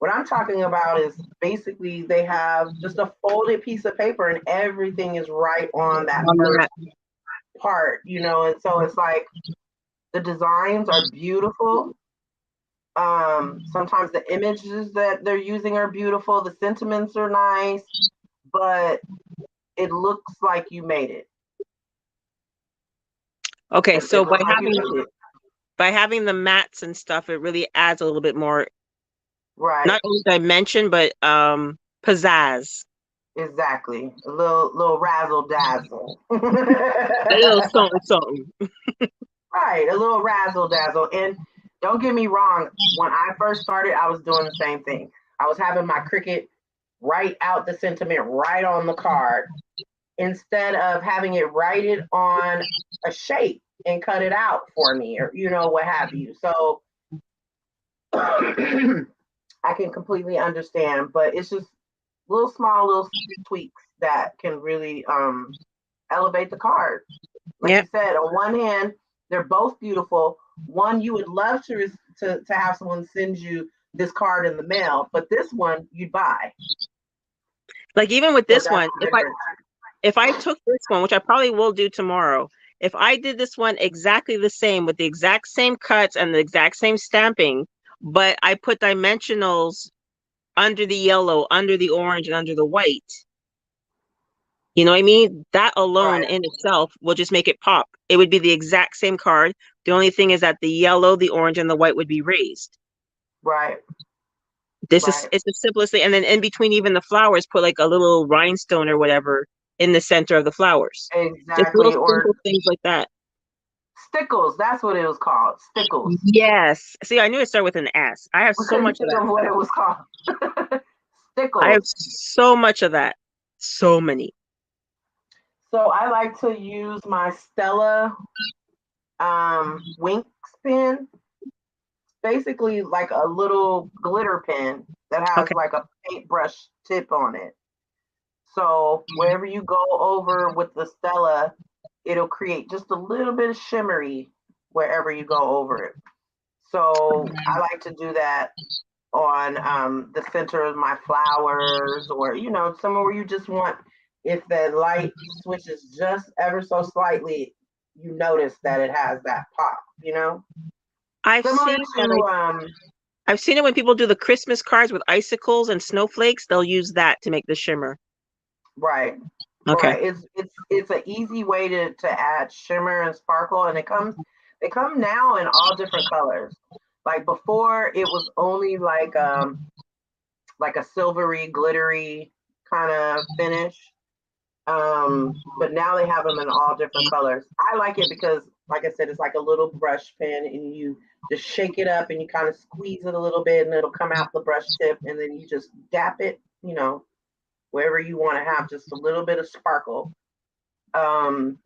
What I'm talking about is basically they have just a folded piece of paper and everything is right on that first part, you know, and so it's like the designs are beautiful. Sometimes the images that they're using are beautiful, the sentiments are nice, but it looks like you made it. Okay, so Like by having the mats and stuff, it really adds a little bit more Right. Not only dimension, but pizzazz. Exactly. A little razzle dazzle. A little something, something. Right, a little razzle dazzle. And don't get me wrong, when I first started, I was doing the same thing. I was having my Cricut write out the sentiment right on the card instead of having it write it on a shape and cut it out for me, or what have you. So I can completely understand, but it's just little tweaks that can really elevate the card. Like Yeah. you said, on one hand, they're both beautiful. One, you would love to have someone send you this card in the mail, but this one you'd buy. Like even with So this that's one, the difference. if I took this one, which I probably will do tomorrow, if I did this one exactly the same with the exact same cuts and the exact same stamping, but I put dimensionals under the yellow, under the orange, and under the white, you know what I mean? That alone Right, in itself will just make it pop. It would be the exact same card. The only thing is that the yellow, the orange, and the white would be raised. right, right. It's the simplest thing. And then in between even the flowers, put like a little rhinestone or whatever in the center of the flowers. Just little Exactly. Or simple things like that. stickles. That's what it was called. Stickles. Yes. See, I knew it started with an S. I have We so couldn't much of think that of what stuff. it was called. I have Stickles. so much of that. So many. So I like to use my Stella Winx pen. Basically like a little glitter pen that has Okay. like a paintbrush tip on it. So wherever you go over with the Stella, it'll create just a little bit of shimmery wherever you go over it. So I like to do that on the center of my flowers, or somewhere where you just want, if the light switches just ever so slightly, you notice that it has that pop. I've Similar seen that. to I've seen it when people do the Christmas cards with icicles and snowflakes. They'll use that to make the shimmer. right. Okay. Right. It's an easy way to add shimmer and sparkle, and they come now in all different colors. Like before, it was only like a silvery, glittery kind of finish. But now they have them in all different colors. I like it because, like I said, it's like a little brush pen, and you just shake it up and you kind of squeeze it a little bit, and it'll come out the brush tip, and then you just dap it, wherever you want to have just a little bit of sparkle. Um,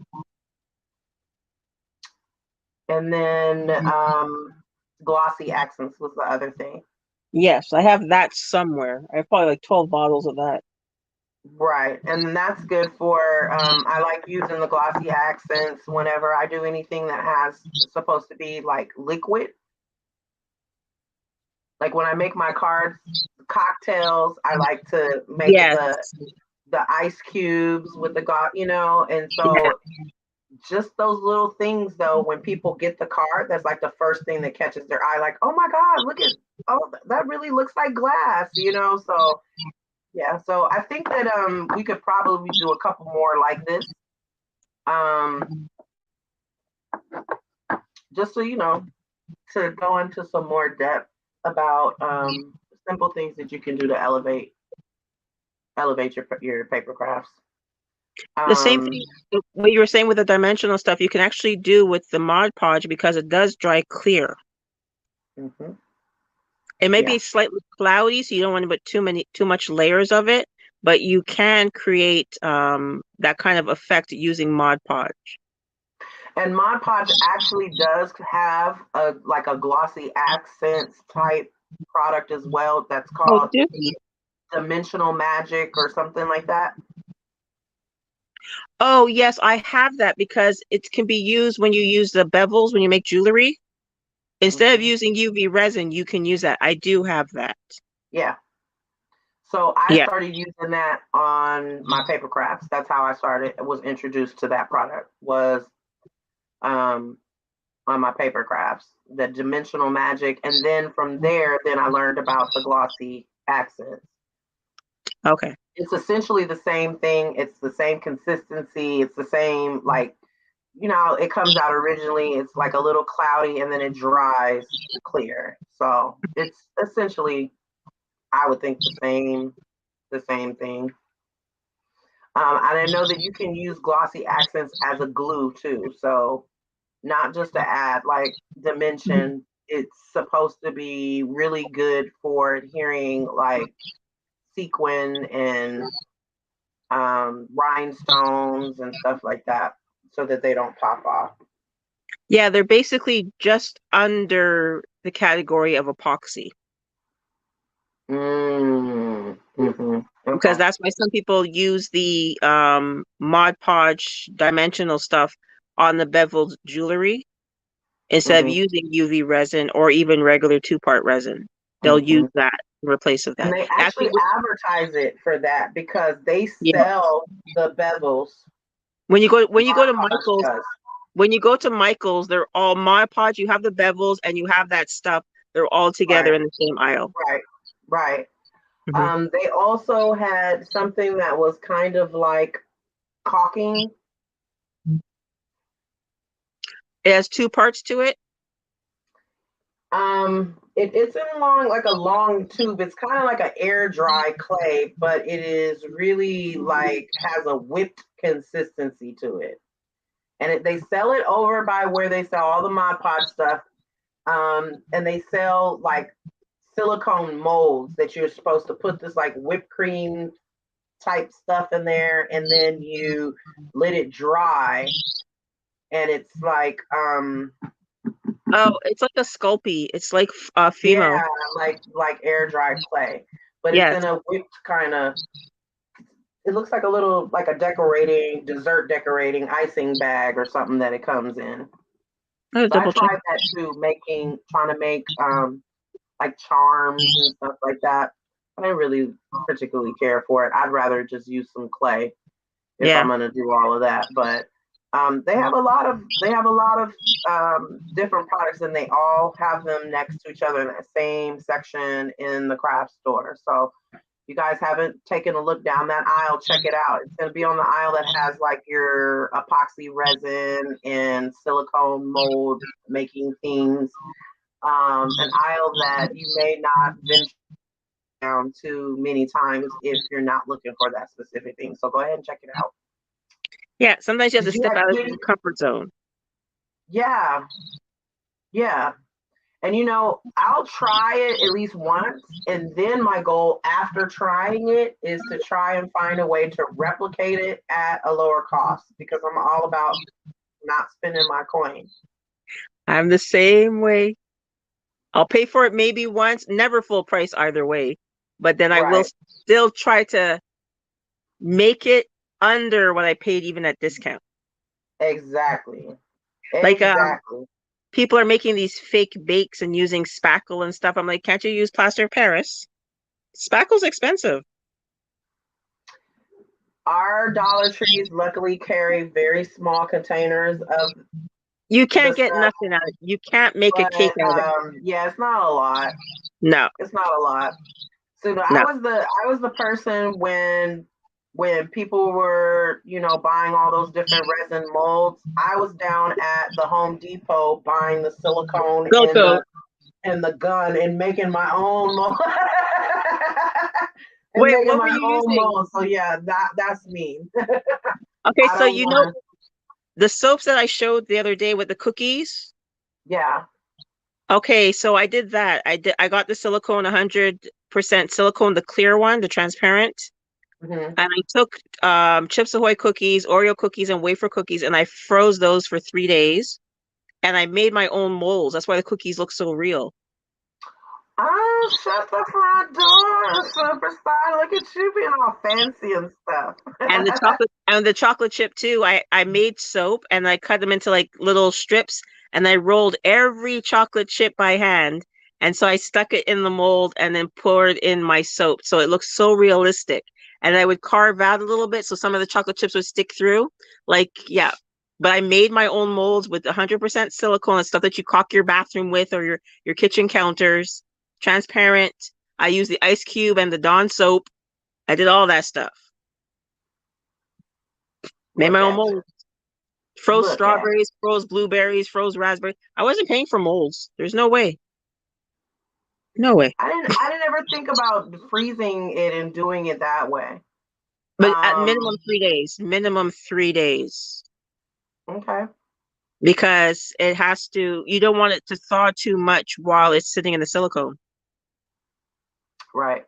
and then glossy accents was the other thing. Yes, I have that somewhere. I have probably like 12 bottles of that. Right. And that's good for, I like using the glossy accents whenever I do anything that has supposed to be like liquid. Like when I make my cards, cocktails, I like to make Yes. the ice cubes with the and Yeah. so just those little things though, when people get the card, that's like the first thing that catches their eye, like, oh my God, that really looks like glass. So yeah, so I think that we could probably do a couple more like this. Just so to go into some more depth about simple things that you can do to elevate your paper crafts. The same thing, what you were saying with the dimensional stuff, you can actually do with the Mod Podge because it does dry clear. Mm-hmm. It may Yeah. be slightly cloudy, so you don't want to put too much layers of it, but you can create that kind of effect using Mod Podge. And Mod Podge actually does have a glossy accents type product as well. That's Oh, called do Dimensional Magic or something like that. Oh, yes, I have that because it can be used when you use the bevels when you make jewelry. Instead of Mm-hmm. using UV resin, you can use that. I do have that. Yeah. So I Yeah. started using that on my paper crafts. That's how I started. Was introduced to that product was on my paper crafts, the Dimensional Magic, and then from there, then I learned about the glossy accents. Okay. It's essentially the same thing. It's the same consistency. It's the same, it comes out originally, it's like a little cloudy and then it dries clear. So it's essentially I would think the same thing. And I know that you can use glossy accents as a glue too. So not just to add like dimension, it's supposed to be really good for adhering like sequin and rhinestones and stuff like that so that they don't pop off. Yeah, they're basically just under the category of epoxy. Mm-hmm. Because Okay. that's why some people use the Mod Podge dimensional stuff on the beveled jewelry instead of Mm-hmm. using UV resin or even regular two-part resin. They'll Mm-hmm. use that in replace of And that. they Actually, actually advertise it for that because they yeah. sell the bevels. When you go to Mod Podge Michael's, does. they're all Mod Podge. You have the bevels and you have that stuff. They're all together Right, in the same aisle. right, right. Hmm. They also had something that was kind of like caulking. It has two parts to it. It's in long like a long tube. It's kind of like an air dry clay, but it is really like has a whipped consistency to it. And they sell it over by where they sell all the Mod Podge stuff. And they sell like silicone molds that you're supposed to put this like whipped cream type stuff in there, and then you let it dry, and it's like Oh, it's like a Sculpey. It's like yeah, Fimo. like air dry clay, but it's Yes. in a whipped kind of. It looks like a little like a dessert decorating icing bag or something that it comes in. I'll So I double check. tried that too, trying to make like charms and stuff like that. I didn't really particularly care for it. I'd rather just use some clay if I'm Yeah. gonna do all of that. But they have a lot of different products, and they all have them next to each other in that same section in the craft store. So if you guys haven't taken a look down that aisle, check it out. It's gonna be on the aisle that has like your epoxy resin and silicone mold making things. An aisle that you may not venture down too many times if you're not looking for that specific thing. So go ahead and check it out. Yeah. Sometimes you have to Did you step have out of any? your comfort zone. Yeah, yeah. And I'll try it at least once. And then my goal after trying it is to try and find a way to replicate it at a lower cost because I'm all about not spending my coin. I'm the same way. I'll pay for it maybe once, never full price either way. But then I will Right. still try to make it under what I paid even at discount. Exactly. Like Exactly. people are making these fake bakes and using spackle and stuff. I'm like, can't you use plaster of Paris? Spackle's expensive. Our Dollar Trees luckily carry very small containers of You the can't get stuff, nothing out of it. You can't make a but cake out of it. yeah, it's not a lot. No, It's not a lot. So no. I was the person when people were buying all those different resin molds. I was down at the Home Depot buying the silicone Go and go. the gun and making my own mold. And Wait, making what were my you own using? mold. So yeah, that's me. Okay, I so don't want. the soaps that I showed the other day with the cookies. Yeah. Okay, so I did that. I got the silicone 100% silicone, the clear one, the transparent. Hmm. And I took Chips Ahoy cookies, Oreo cookies, and wafer cookies, and I froze those for 3 days. And I made my own molds. That's why the cookies look so real. Oh, shut the front door, superstar. Look at you being all fancy and stuff. And the chocolate chip too. I made soap and I cut them into like little strips and I rolled every chocolate chip by hand. And so I stuck it in the mold and then poured in my soap. So it looks so realistic. And I would carve out a little bit so some of the chocolate chips would stick through. Like, yeah. But I made my own molds with 100% silicone and stuff that you caulk your bathroom with or your kitchen counters. Transparent. I use the ice cube and the Dawn soap. I did all that stuff. Made my Look own at you. molds. Froze Look at strawberries, froze blueberries, froze raspberries. I wasn't paying for molds. There's no way. No way. I didn't ever to think about freezing it and doing it that way. But at minimum 3 days. Minimum 3 days. Okay. Because it has to, you don't want it to thaw too much while it's sitting in the silicone. Right.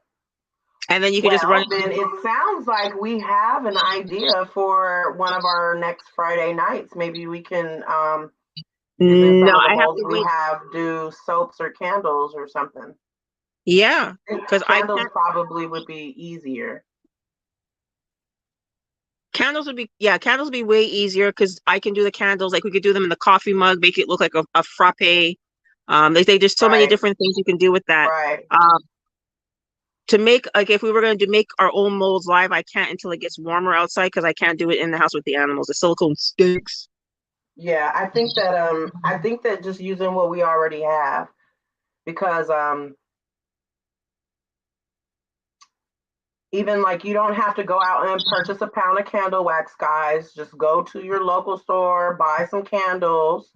And then you can just run it. Then it sounds like we have an idea for one of our next Friday nights. Maybe we can using some No, of the I have molds to we wait. have, do soaps or candles or something. Yeah, because I Candles can't. probably would be easier. Candles would be way easier because I can do the candles. Like we could do them in the coffee mug, make it look like a frappe. There's so many Right. different things you can do with that. Right. To make, like, if we were going to make our own molds live, I can't until it gets warmer outside because I can't do it in the house with the animals. The silicone stinks. Yeah, I think that just using what we already have, because even like you don't have to go out and purchase a pound of candle wax, guys. Just go to your local store, buy some candles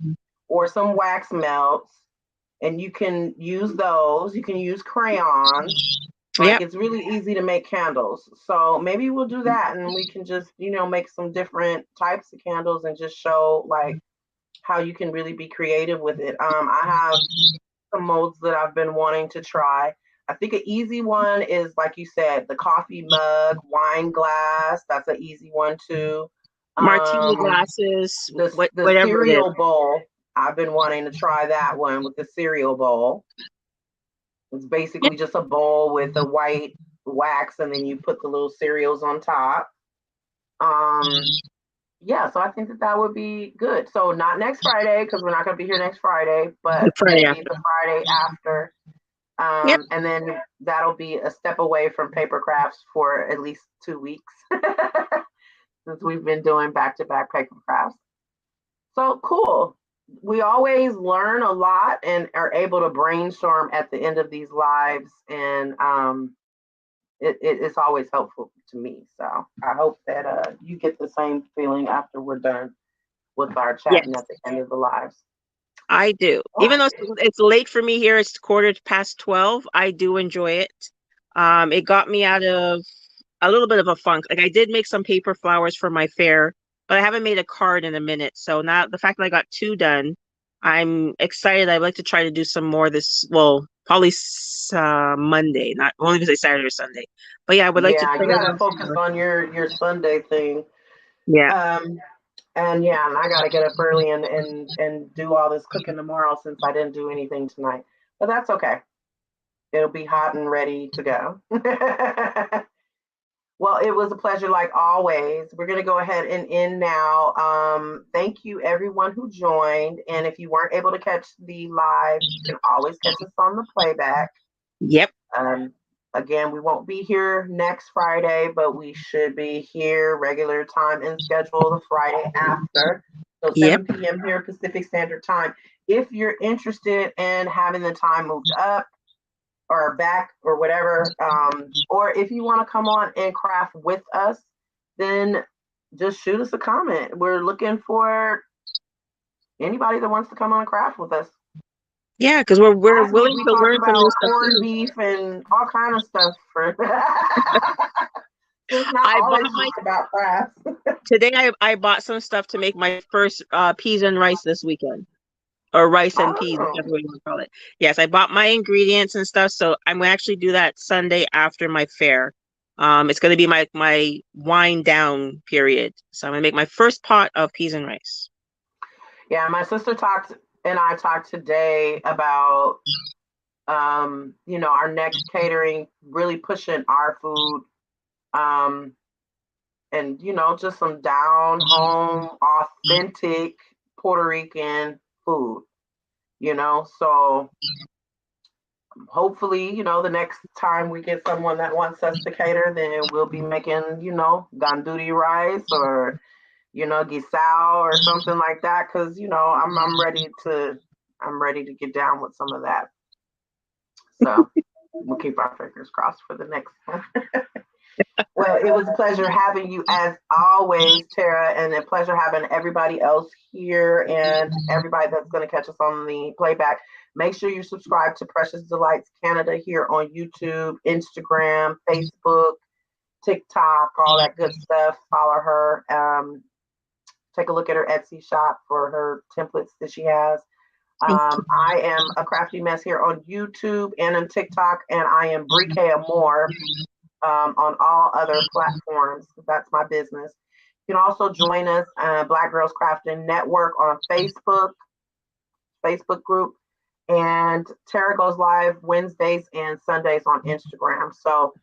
or some wax melts, and you can use those. You can use crayons. Like Yep. it's really easy to make candles. So maybe we'll do that and we can just, make some different types of candles and just show like how you can really be creative with it. I have some molds that I've been wanting to try. I think an easy one is, like you said, the coffee mug, wine glass. That's an easy one too. Martini glasses, The whatever it is. cereal bowl. I've been wanting to try that one with the cereal bowl. It's basically just a bowl with a white wax, and then you put the little cereals on top. Yeah, so I think that would be good. So not next Friday because we're not going to be here next Friday, but Friday maybe after. the Friday after. Yep. And then that'll be a step away from paper crafts for at least 2 weeks since we've been doing back-to-back paper crafts. So cool. We always learn a lot and are able to brainstorm at the end of these lives, and it's always helpful to me. So I hope that you get the same feeling after we're done with our chatting Yes, at the end of the lives. I do. Even though it's late for me here, it's 12:15. I do enjoy it. It got me out of a little bit of a funk. Like I did make some paper flowers for my fair, but I haven't made a card in a minute. So now the fact that I got 2 done, I'm excited. I'd like to try to do some more probably Monday, not only because it's Saturday or Sunday. But yeah, I would like to Yeah, try you to gotta do some focus more. on your Sunday thing. Yeah. And yeah, and I gotta get up early and do all this cooking tomorrow since I didn't do anything tonight. But that's okay. It'll be hot and ready to go. Well, it was a pleasure like always. We're going to go ahead and end now. Thank you everyone who joined. And if you weren't able to catch the live, you can always catch us on the playback. Yep. Again, we won't be here next Friday, but we should be here regular time and schedule the Friday after. So 7 p.m. here Pacific Standard Time. If you're interested in having the time moved up or back or whatever, or if you want to come on and craft with us, then just shoot us a comment. We're looking for anybody that wants to come on and craft with us. Yeah, because we're Last week willing we to talked learn some new about stuff corned too. beef and all kind of stuff for it's not I always bought my just about crafts. today. I bought some stuff to make my first peas and rice this weekend, or rice and peas, Oh, whichever way you want to call it. Yes, I bought my ingredients and stuff, so I'm gonna actually do that Sunday after my fair. It's gonna be my wind down period, so I'm gonna make my first pot of peas and rice. yeah, my sister and I talked today about our next catering, really pushing our food, and just some down home, authentic Puerto Rican food. So hopefully, the next time we get someone that wants us to cater, then we'll be making, ganduri rice or, gisao or something like that. Cause I'm ready to get down with some of that. So we'll keep our fingers crossed for the next one. Well, it was a pleasure having you as always, Tara, and a pleasure having everybody else here and everybody that's going to catch us on the playback. Make sure you subscribe to Precious Delights Canada here on YouTube, Instagram, Facebook, TikTok, all that good stuff. Follow her. Take a look at her Etsy shop for her templates that she has. Thank you. I am a crafty mess here on YouTube and on TikTok, and I am Brike Amore on all other platforms. That's my business. You can also join us, Black Girls Crafting Network on Facebook group, and Tara goes live Wednesdays and Sundays on Instagram. So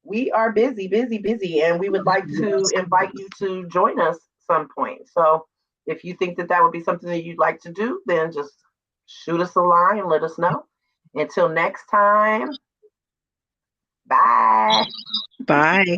we are busy, busy, busy, and we would like to invite you to join us some point. So if you think that that would be something that you'd like to do, then just shoot us a line and let us know. Until next time, bye. Bye.